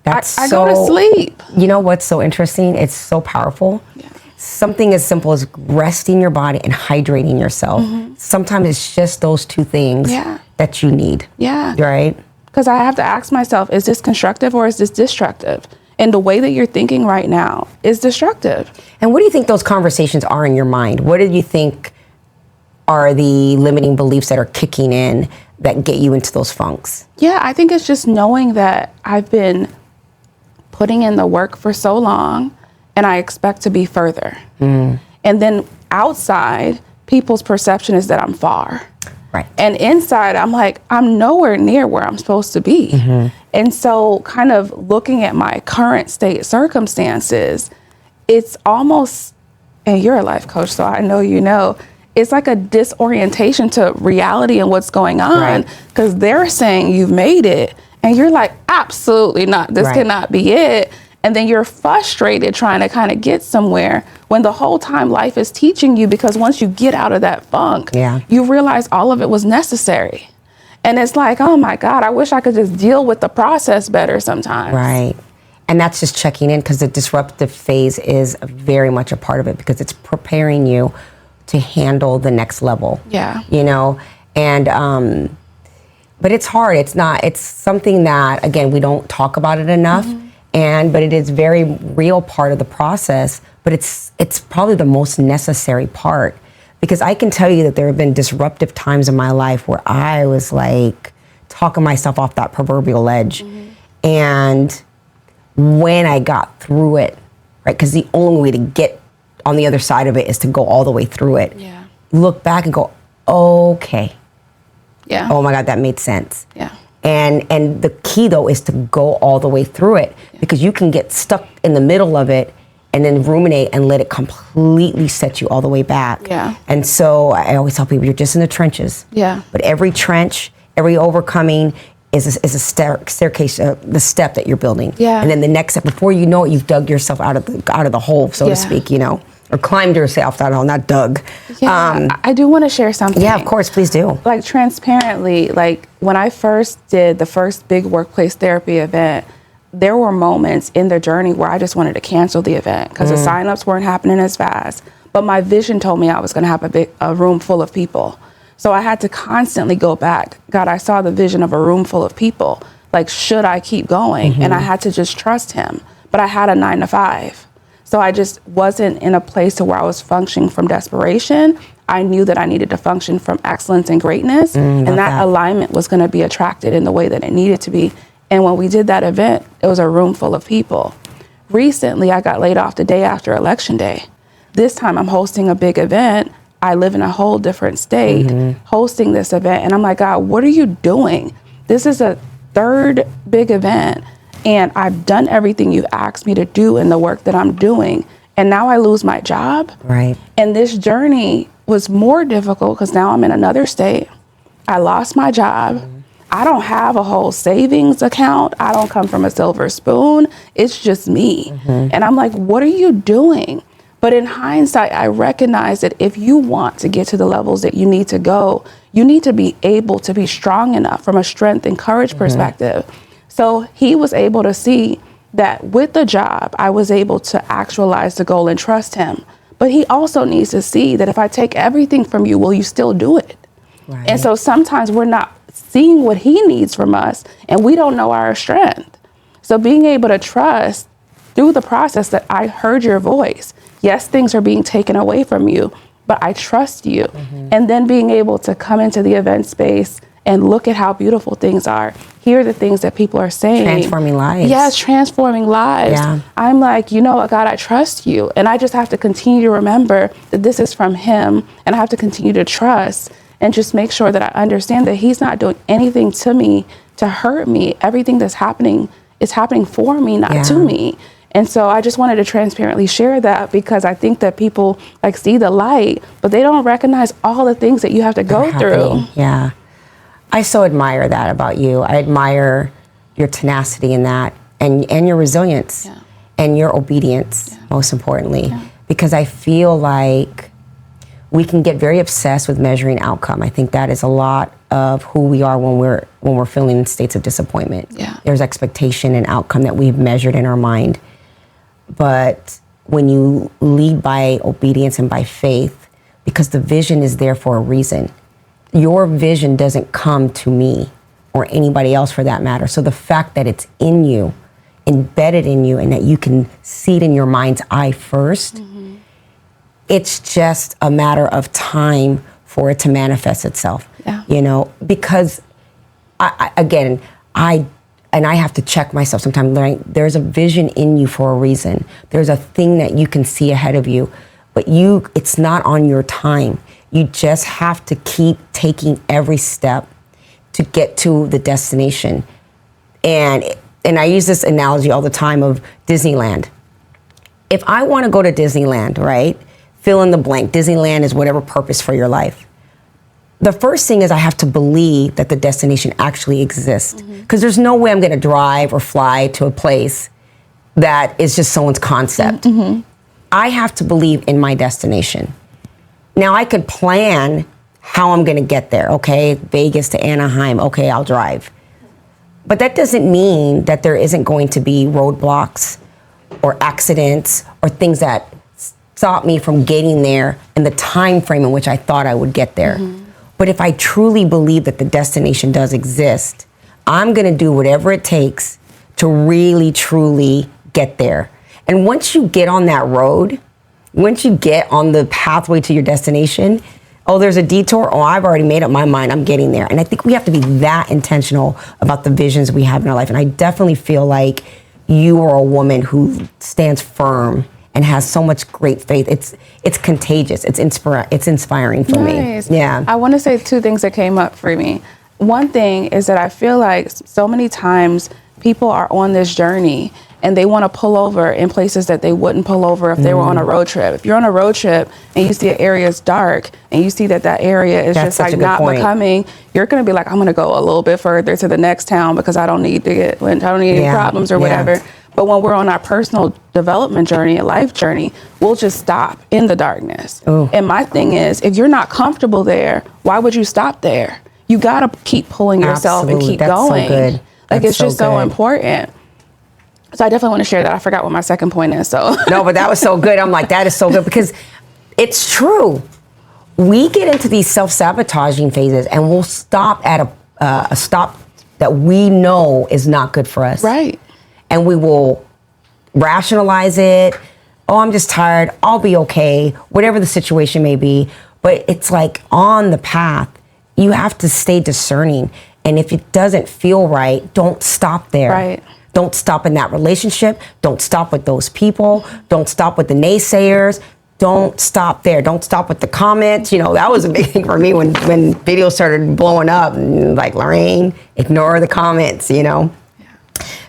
I go to sleep. You know what's so interesting? It's so powerful. Yeah. Something as simple as resting your body and hydrating yourself. Sometimes it's just those two things that you need. Yeah. Right? Because I have to ask myself, is this constructive or is this destructive? And the way that you're thinking right now is destructive. And what do you think those conversations are in your mind? What do you think are the limiting beliefs that are kicking in that get you into those funks? Yeah, I think it's just knowing that I've been putting in the work for so long and I expect to be further. And then outside, people's perception is that I'm far. Right. And inside, I'm like, I'm nowhere near where I'm supposed to be. And so kind of looking at my current state circumstances, it's almost, and you're a life coach, so I know you know, it's like a disorientation to reality and what's going on. Because they're saying you've made it. And you're like, absolutely not. This cannot be it. And then you're frustrated trying to kind of get somewhere when the whole time life is teaching you, because once you get out of that funk, you realize all of it was necessary. And it's like, oh my God, I wish I could just deal with the process better sometimes. Right. And that's just checking in, because the disruptive phase is very much a part of it, because it's preparing you to handle the next level. Yeah. You know, and, but it's hard. It's something that, again, we don't talk about it enough. But it is very real part of the process, but it's probably the most necessary part, because I can tell you that there have been disruptive times in my life where I was like talking myself off that proverbial ledge. And when I got through it, right, because the only way to get on the other side of it is to go all the way through it. Look back and go, okay. Oh my God, that made sense. And the key, though, is to go all the way through it, because you can get stuck in the middle of it and then ruminate and let it completely set you all the way back. And so I always tell people, you're just in the trenches. But every trench, every overcoming is a staircase, the step that you're building. And then the next step, before you know it, you've dug yourself out of the hole, so to speak, you know, or climbed yourself out of the hole, not dug. I do want to share something. Yeah, of course, please do. Like, transparently, like when I first did the first big workplace therapy event, there were moments in the journey where I just wanted to cancel the event because the signups weren't happening as fast. But my vision told me I was going to have a room full of people. So I had to constantly go back. God, I saw the vision of a room full of people. Like, should I keep going? And I had to just trust him. But I had a 9 to 5. So I just wasn't in a place to where I was functioning from desperation. I knew that I needed to function from excellence and greatness. And that alignment was going to be attracted in the way that it needed to be. And when we did that event, it was a room full of people. Recently, I got laid off the day after Election Day. This time I'm hosting a big event. I live in a whole different state, hosting this event. And I'm like, God, what are you doing? This is a third big event. And I've done everything you've asked me to do in the work that I'm doing. And now I lose my job. Right. And this journey was more difficult because now I'm in another state. I lost my job. I don't have a whole savings account. I don't come from a silver spoon. It's just me. And I'm like, what are you doing? But in hindsight, I recognize that if you want to get to the levels that you need to go, you need to be able to be strong enough from a strength and courage perspective. So he was able to see that with the job, I was able to actualize the goal and trust him. But he also needs to see that if I take everything from you, will you still do it? Right. And so sometimes we're not seeing what he needs from us and we don't know our strength. So being able to trust through the process that I heard your voice. Yes, things are being taken away from you, but I trust you. And then being able to come into the event space and look at how beautiful things are. Hear the things that people are saying. Transforming lives. Yes, transforming lives. Yeah. I'm like, you know what, God, I trust you. And I just have to continue to remember that this is from him. And I have to continue to trust and just make sure that I understand that he's not doing anything to me to hurt me. Everything that's happening is happening for me, not to me. And so I just wanted to transparently share that because I think that people like see the light, but they don't recognize all the things that you have to go through. Yeah. I so admire that about you. I admire your tenacity in that and your resilience and your obedience, most importantly, because I feel like we can get very obsessed with measuring outcome. I think that is a lot of who we are when we're feeling in states of disappointment. There's expectation and outcome that we've measured in our mind. But when you lead by obedience and by faith, because the vision is there for a reason, your vision doesn't come to me or anybody else for that matter. So the fact that it's in you, embedded in you, and that you can see it in your mind's eye first, it's just a matter of time for it to manifest itself. You know, because I have to check myself sometimes. There's a vision in you for a reason. There's a thing that you can see ahead of you, but it's not on your time. You just have to keep taking every step to get to the destination. And I use this analogy all the time of Disneyland. If I want to go to Disneyland, right? Fill in the blank. Disneyland is whatever purpose for your life. The first thing is I have to believe that the destination actually exists. Because there's no way I'm going to drive or fly to a place that is just someone's concept. I have to believe in my destination. Now I could plan how I'm going to get there. Okay, Vegas to Anaheim. Okay, I'll drive. But that doesn't mean that there isn't going to be roadblocks or accidents or things that stop me from getting there in the time frame in which I thought I would get there. But if I truly believe that the destination does exist, I'm going to do whatever it takes to really, truly get there. And once you get on that road, once you get on the pathway to your destination, oh, there's a detour. Oh, I've already made up my mind. I'm getting there. And I think we have to be that intentional about the visions we have in our life. And I definitely feel like you are a woman who stands firm and has so much great faith. It's contagious. It's inspiring for me. Yeah. I want to say two things that came up for me. One thing is that I feel like so many times people are on this journey and they want to pull over in places that they wouldn't pull over if they were on a road trip. If you're on a road trip and you see an area is dark and you see that area is just like not becoming, you're going to be like, I'm going to go a little bit further to the next town because I don't need any problems or whatever. But when we're on our personal development journey, a life journey, we'll just stop in the darkness. And my thing is, if you're not comfortable there, why would you stop there? You got to keep pulling yourself and keep going. So good. Like it's just so important. So I definitely want to share that. I forgot what my second point is. So no, but that was so good. I'm like, that is so good because it's true. We get into these self-sabotaging phases and we'll stop at a stop that we know is not good for us. Right. And we will rationalize it. Oh, I'm just tired. I'll be okay. Whatever the situation may be. But it's like on the path, you have to stay discerning. And if it doesn't feel right, don't stop there. Right. Don't stop in that relationship. Don't stop with those people. Don't stop with the naysayers. Don't stop there. Don't stop with the comments. You know, that was a big thing for me when videos started blowing up. And like, Lorraine, ignore the comments, you know. Yeah.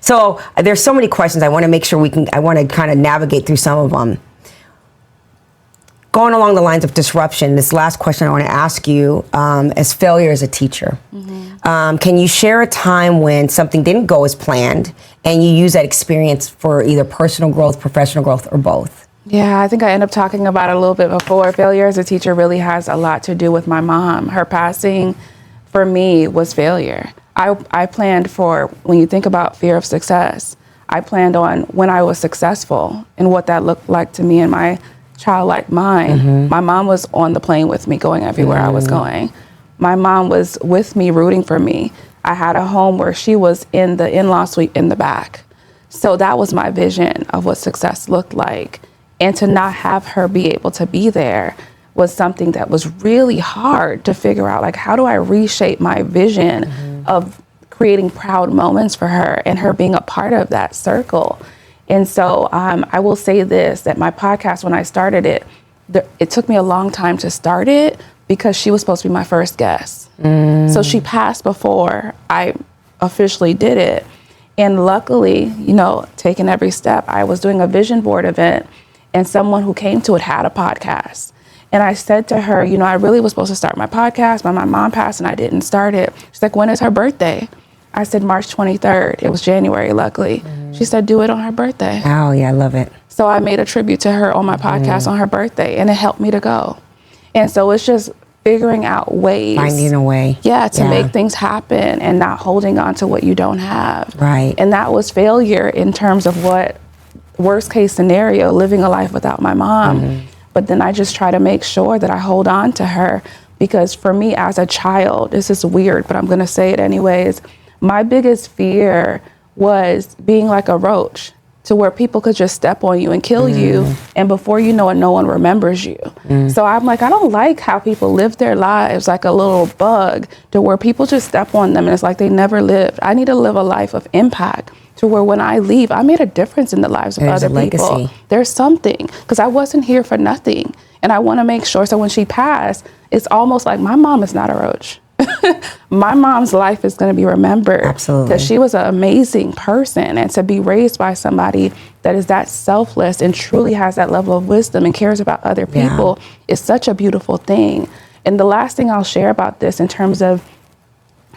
So there's so many questions. I want to make sure I want to kind of navigate through some of them. Going along the lines of disruption, this last question I want to ask you, as failure as a teacher, can you share a time when something didn't go as planned and you use that experience for either personal growth, professional growth, or both? Yeah, I think I ended up talking about it a little bit before. Failure as a teacher really has a lot to do with my mom. Her passing, for me, was failure. I planned for, when you think about fear of success, I planned on when I was successful and what that looked like to me and my childlike mind. My mom was on the plane with me going everywhere I was going. My mom was with me rooting for me. I had a home where she was in the in-law suite in the back. So that was my vision of what success looked like. And to not have her be able to be there was something that was really hard to figure out. Like, how do I reshape my vision of creating proud moments for her and her being a part of that circle? And so I will say this, that my podcast, when I started it, it took me a long time to start it because she was supposed to be my first guest. So she passed before I officially did it. And luckily, you know, taking every step, I was doing a vision board event and someone who came to it had a podcast. And I said to her, you know, I really was supposed to start my podcast, but my mom passed and I didn't start it. She's like, when is her birthday? I said, March 23rd. It was January, luckily. She said, do it on her birthday. Oh, yeah, I love it. So I made a tribute to her on my podcast on her birthday, and it helped me to go. And so it's just figuring out ways. Finding a way. Yeah, to make things happen and not holding on to what you don't have. Right. And that was failure in terms of what, worst case scenario, living a life without my mom. But then I just try to make sure that I hold on to her, because for me as a child, this is weird, but I'm going to say it anyways. My biggest fear was being like a roach, to where people could just step on you and kill you, and before you know it, no one remembers you. So I'm like, I don't like how people live their lives like a little bug, to where people just step on them and it's like they never lived. I need to live a life of impact, to where when I leave, I made a difference in the lives of other people. Legacy. There's something, because I wasn't here for nothing. And I want to make sure, so when she passed, it's almost like my mom is not a roach. My mom's life is going to be remembered. Absolutely. Because she was an amazing person, and to be raised by somebody that is that selfless and truly has that level of wisdom and cares about other people is such a beautiful thing. And the last thing I'll share about this in terms of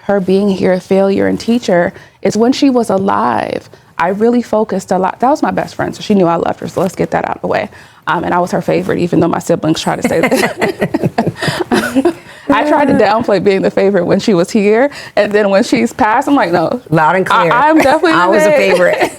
her being here, a failure and teacher, is when she was alive, I really focused a lot. That was my best friend, so she knew I loved her, so let's get that out of the way. And I was her favorite, even though my siblings tried to say that. I tried to downplay being the favorite when she was here, and then when she's passed, I'm like, no. Loud and clear. I'm definitely I was a favorite.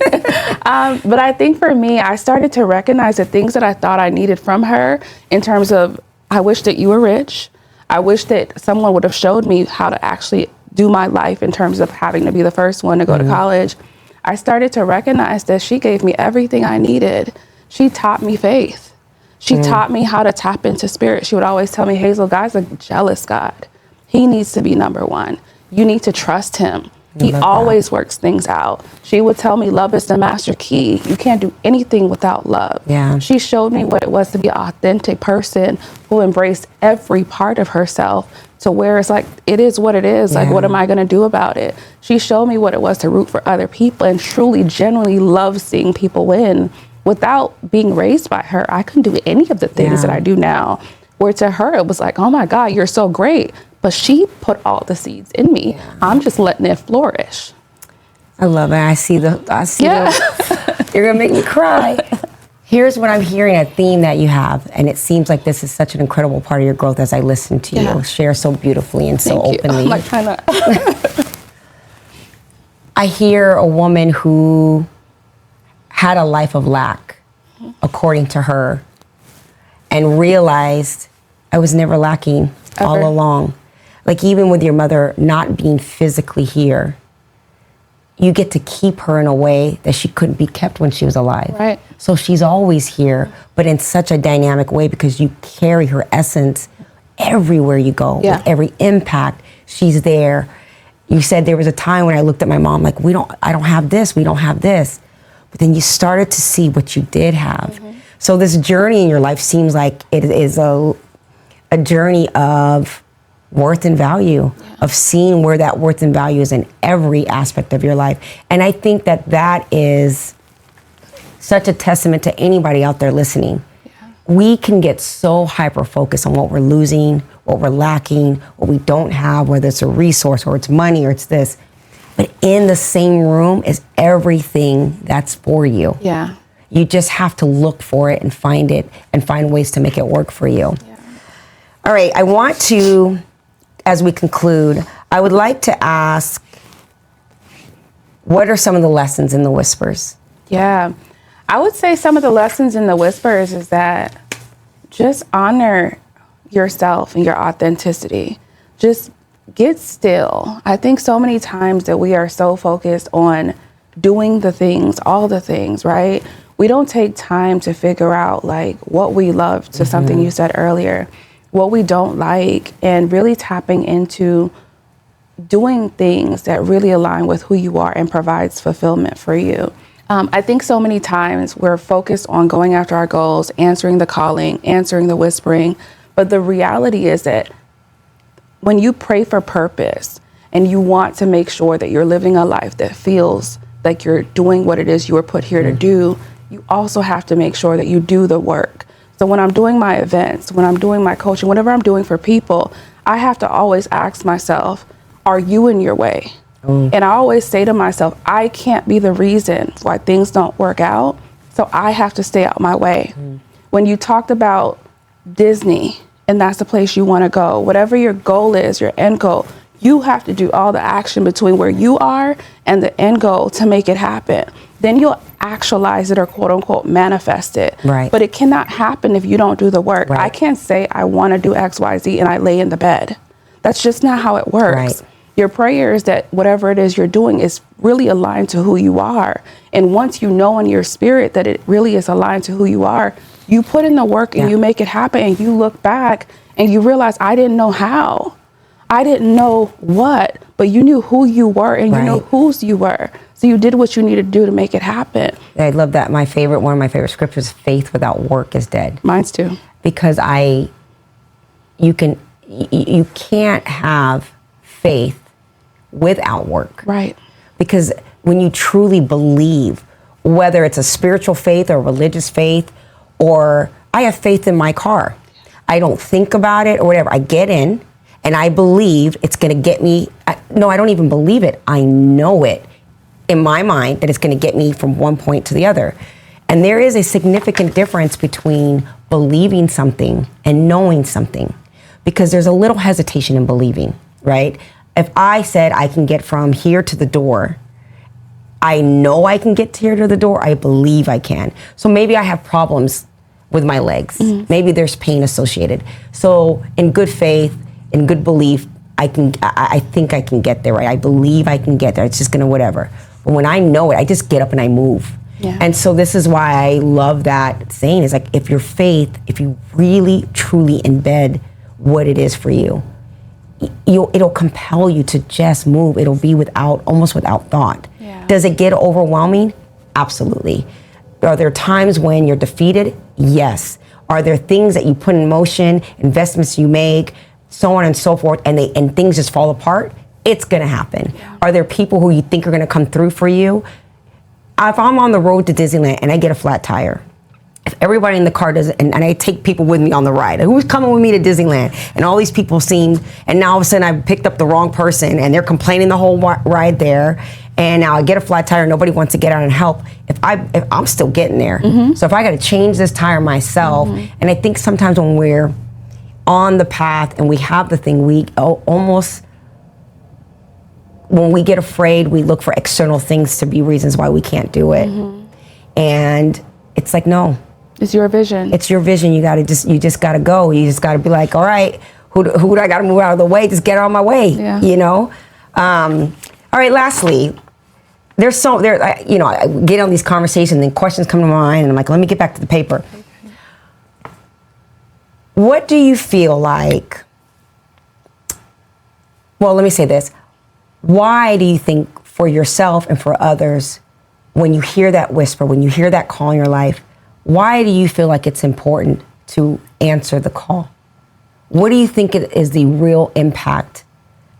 But I think for me, I started to recognize the things that I thought I needed from her in terms of, I wish that you were rich. I wish that someone would have showed me how to actually do my life in terms of having to be the first one to go to college. I started to recognize that she gave me everything I needed. She taught me faith. She taught me how to tap into spirit. She would always tell me, Hazel, God's a jealous God. He needs to be number one. You need to trust him. He always works things out. She would tell me love is the master key. You can't do anything without love. Yeah. She showed me what it was to be an authentic person who embraced every part of herself, to where it's like, it is what it is. Like, what am I going to do about it? She showed me what it was to root for other people and truly, genuinely love seeing people win. Without being raised by her, I couldn't do any of the things that I do now. Where to her, it was like, oh my God, you're so great. But she put all the seeds in me. Yeah. I'm just letting it flourish. I love it. I see the, you're going to make me cry. Here's what I'm hearing, a theme that you have, and it seems like this is such an incredible part of your growth as I listen to you share so beautifully and so openly. I'm like trying to. I hear a woman who had a life of lack, according to her, and realized I was never lacking all along. Like, even with your mother not being physically here, you get to keep her in a way that she couldn't be kept when she was alive. Right. So she's always here, but in such a dynamic way, because you carry her essence everywhere you go. With every impact, she's there. You said there was a time when I looked at my mom like, I don't have this, we don't have this. But then you started to see what you did have. So this journey in your life seems like it is a journey of worth and value, of seeing where that worth and value is in every aspect of your life. And I think that is such a testament to anybody out there listening. We can get so hyper-focused on what we're losing, what we're lacking, what we don't have, whether it's a resource or it's money or it's this. But in the same room is everything that's for you. Yeah. You just have to look for it and find ways to make it work for you. Yeah. All right, I want to, as we conclude, I would like to ask, what are some of the lessons in the whispers? Yeah. I would say some of the lessons in the whispers is that just honor yourself and your authenticity. Just get still. I think so many times that we are so focused on doing the things, all the things, right? We don't take time to figure out like what we love, to something you said earlier, what we don't like, and really tapping into doing things that really align with who you are and provides fulfillment for you. I think so many times we're focused on going after our goals, answering the calling, answering the whispering. But the reality is that when you pray for purpose and you want to make sure that you're living a life that feels like you're doing what it is you were put here to do, you also have to make sure that you do the work. So when I'm doing my events, when I'm doing my coaching, whatever I'm doing for people, I have to always ask myself, are you in your way? And I always say to myself, I can't be the reason why things don't work out, so I have to stay out my way. When you talked about Disney, and that's the place you want to go, whatever your goal is, your end goal, you have to do all the action between where you are and the end goal to make it happen. Then you'll actualize it or quote unquote manifest it. Right. But it cannot happen if you don't do the work. Right. I can't say I want to do X, Y, Z and I lay in the bed. That's just not how it works. Right. Your prayer is that whatever it is you're doing is really aligned to who you are. And once you know in your spirit that it really is aligned to who you are, you put in the work and you make it happen, and you look back and you realize, I didn't know how. I didn't know what, but you knew who you were and you knew whose you were. So you did what you needed to do to make it happen. I love that. One of my favorite scriptures, faith without work is dead. Mine's too. Because you can't have faith without work. Right. Because when you truly believe, whether it's a spiritual faith or religious faith, or I have faith in my car. I don't think about it or whatever. I get in and I believe it's going to get me. I don't even believe it. I know it in my mind that it's going to get me from one point to the other. And there is a significant difference between believing something and knowing something, because there's a little hesitation in believing, right? If I said I can get from here to the door, I know I can get here to the door. I believe I can. So maybe I have problems with my legs. Maybe there's pain associated. So in good faith, in good belief, I think I can get there, right? I believe I can get there. It's just gonna whatever. But when I know it, I just get up and I move. Yeah. And so this is why I love that saying, is like, if your faith, if you really truly embed what it is for you, it'll compel you to just move. It'll be almost without thought. Yeah. Does it get overwhelming? Absolutely. Are there times when you're defeated? Yes. Are there things that you put in motion, investments you make, so on and so forth, and things just fall apart? It's gonna happen. Yeah. Are there people who you think are gonna come through for you? If I'm on the road to Disneyland and I get a flat tire, if everybody in the car does it, and I take people with me on the ride, who's coming with me to Disneyland? And all these people and now all of a sudden I've picked up the wrong person and they're complaining the whole ride there. And now I get a flat tire, nobody wants to get out and help. If I'm still getting there. So if I gotta change this tire myself, and I think sometimes when we're on the path and we have the thing, we almost, when we get afraid, we look for external things to be reasons why we can't do it. And it's like, no. It's your vision. It's your vision. You just gotta go. You just gotta be like, all right, who do I gotta move out of the way? Just get out of my way, you know? All right, lastly, I get on these conversations and questions come to mind and I'm like, let me get back to the paper. What do you feel like, well, let me say this. Why do you think for yourself and for others, when you hear that whisper, when you hear that call in your life, why do you feel like it's important to answer the call? What do you think is the real impact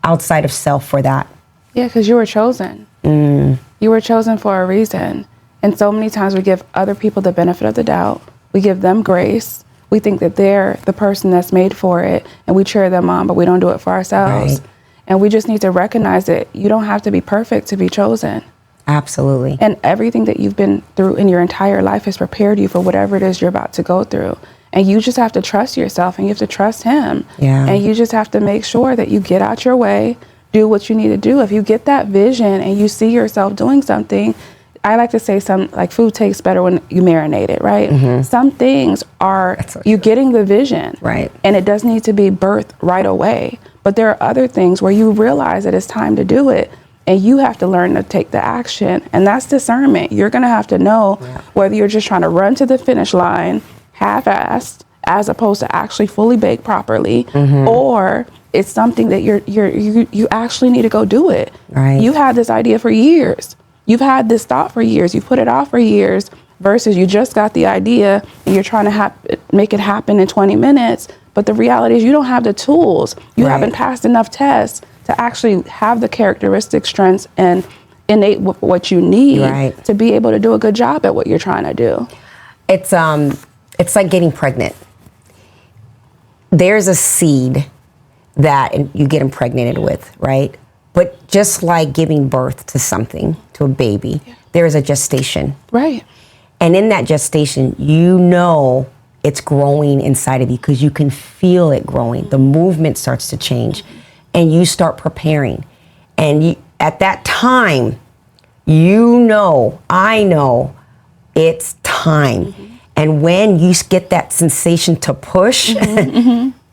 outside of self for that? Yeah, because you were chosen. You were chosen for a reason. And so many times we give other people the benefit of the doubt. We give them grace. We think that they're the person that's made for it, and we cheer them on, but we don't do it for ourselves. Right. And we just need to recognize that you don't have to be perfect to be chosen. Absolutely. And everything that you've been through in your entire life has prepared you for whatever it is you're about to go through. And you just have to trust yourself, and you have to trust him. Yeah. And you just have to make sure that you get out your way, do what you need to do. If you get that vision and you see yourself doing something, I like to say like food tastes better when you marinate it, right? Some things are you getting the vision. Right. And it doesn't need to be birthed right away. But there are other things where you realize that it's time to do it, and you have to learn to take the action. And that's discernment. You're going to have to know whether you're just trying to run to the finish line half-assed as opposed to actually fully baked properly, or it's something that you actually need to go do it. Right. You had this idea for years. You've had this thought for years. You put it off for years versus you just got the idea and you're trying to make it happen in 20 minutes. But the reality is you don't have the tools. You haven't passed enough tests to actually have the characteristic strengths and innate what you need to be able to do a good job at what you're trying to do. It's like getting pregnant. There's a seed that you get impregnated with, right? But just like giving birth to something, to a baby, there is a gestation. Right. And in that gestation, you know it's growing inside of you because you can feel it growing. The movement starts to change and you start preparing. And at that time, I know it's time. And when you get that sensation to push,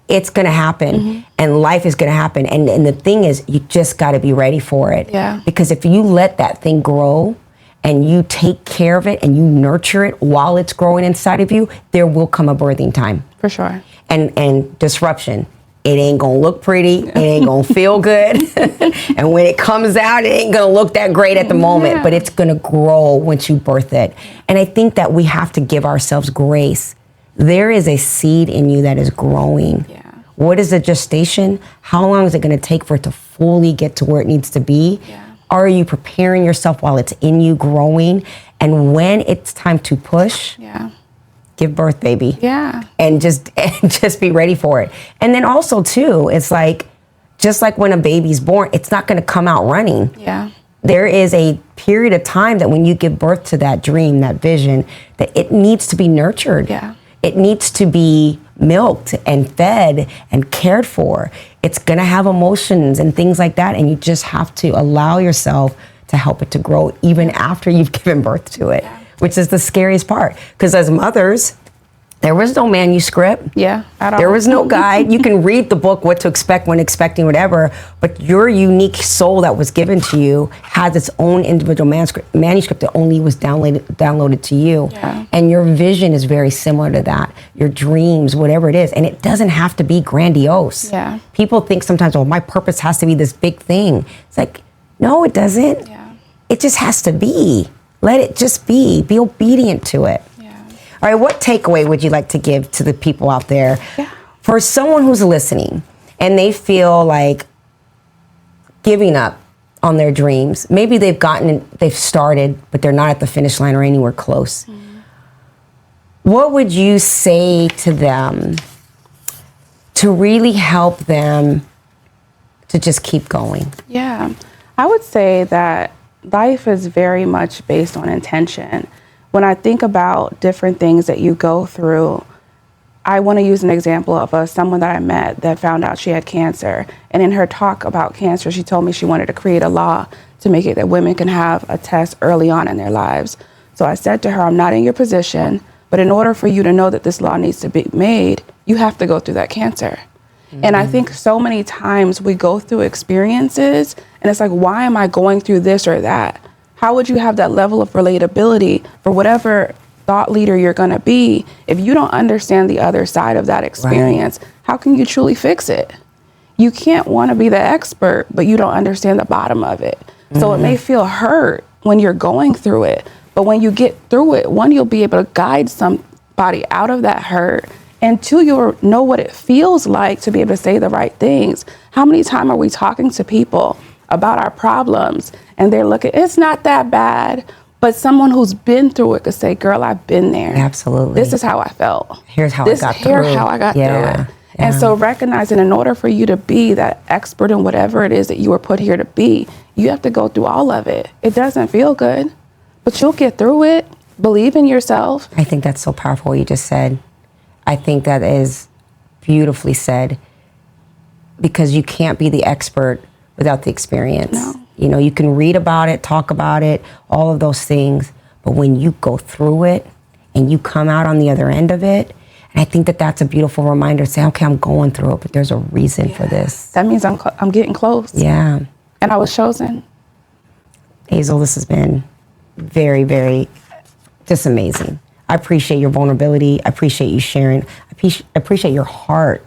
it's going to happen and life is going to happen. And the thing is, you just got to be ready for it. Yeah. Because if you let that thing grow and you take care of it and you nurture it while it's growing inside of you, there will come a birthing time. For sure. And disruption. It ain't going to look pretty. It ain't going to feel good. And when it comes out, it ain't going to look that great at the moment, but it's going to grow once you birth it. And I think that we have to give ourselves grace. There is a seed in you that is growing. Yeah. What is the gestation? How long is it going to take for it to fully get to where it needs to be? Yeah. Are you preparing yourself while it's in you growing? And when it's time to push, give birth, baby. Yeah. And just be ready for it. And then also too, it's like, just like when a baby's born, it's not going to come out running. Yeah. There is a period of time that when you give birth to that dream, that vision, that it needs to be nurtured. Yeah. It needs to be milked and fed and cared for. It's going to have emotions and things like that. And you just have to allow yourself to help it to grow even after you've given birth to it, which is the scariest part. Because as mothers, there was no manuscript. Yeah, at all. There was no guide. You can read the book, what to expect when expecting whatever, but your unique soul that was given to you has its own individual manuscript that only was downloaded to you. Yeah. And your vision is very similar to that. Your dreams, whatever it is. And it doesn't have to be grandiose. Yeah. People think sometimes, oh, my purpose has to be this big thing. It's like, no, it doesn't. Yeah. It just has to be. Let it just be. Be obedient to it. All right, what takeaway would you like to give to the people out there? For someone who's listening and they feel like giving up on their dreams, maybe they've started, but they're not at the finish line or anywhere close. What would you say to them to really help them to just keep going? Yeah, I would say that life is very much based on intention. When I think about different things that you go through, I want to use an example of someone that I met that found out she had cancer. And in her talk about cancer, she told me she wanted to create a law to make it that women can have a test early on in their lives. So I said to her, I'm not in your position, but in order for you to know that this law needs to be made, you have to go through that cancer. And I think so many times we go through experiences and it's like, why am I going through this or that? How would you have that level of relatability for whatever thought leader you're going to be if you don't understand the other side of that experience? How can you truly fix it? you can't want to be the expert, but you don't understand the bottom of it. So it may feel hurt when you're going through it, but when you get through it, one, you'll be able to guide somebody out of that hurt, and two, you'll know what it feels like to be able to say the right things. How many times are we talking to people about our problems and they're looking, it's not that bad, but someone who's been through it could say, girl, I've been there. Absolutely. This is how I felt. Here's how I got through it. Here's how I got through it. Yeah. And so recognizing, in order for you to be that expert in whatever it is that you were put here to be, you have to go through all of it. It doesn't feel good, but you'll get through it. Believe in yourself. I think that's so powerful what you just said. I think that is beautifully said, because you can't be the expert without the experience. No. You know, you can read about it, talk about it, all of those things, but when you go through it and you come out on the other end of it, and I think that that's a beautiful reminder to say, okay, I'm going through it, but there's a reason for this. That means I'm getting close. Yeah. And I was chosen. Hazel, this has been very, very, just amazing. I appreciate your vulnerability. I appreciate you sharing. I appreciate your heart.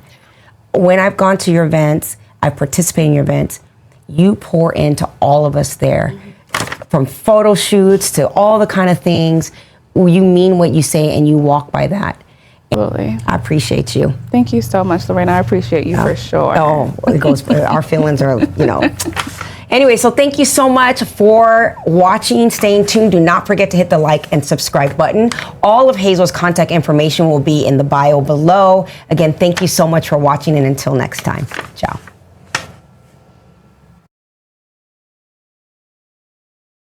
When I've gone to your events, I've participated in your events, you pour into all of us there. From photo shoots to all the kind of things, you mean what you say and you walk by that. Absolutely. I appreciate you. Thank you so much, Lorraine. I appreciate you for sure. Oh, it goes, our feelings are, you know. Anyway, so thank you so much for watching, staying tuned. Do not forget to hit the like and subscribe button. All of Hazel's contact information will be in the bio below. Again, thank you so much for watching, and until next time, ciao.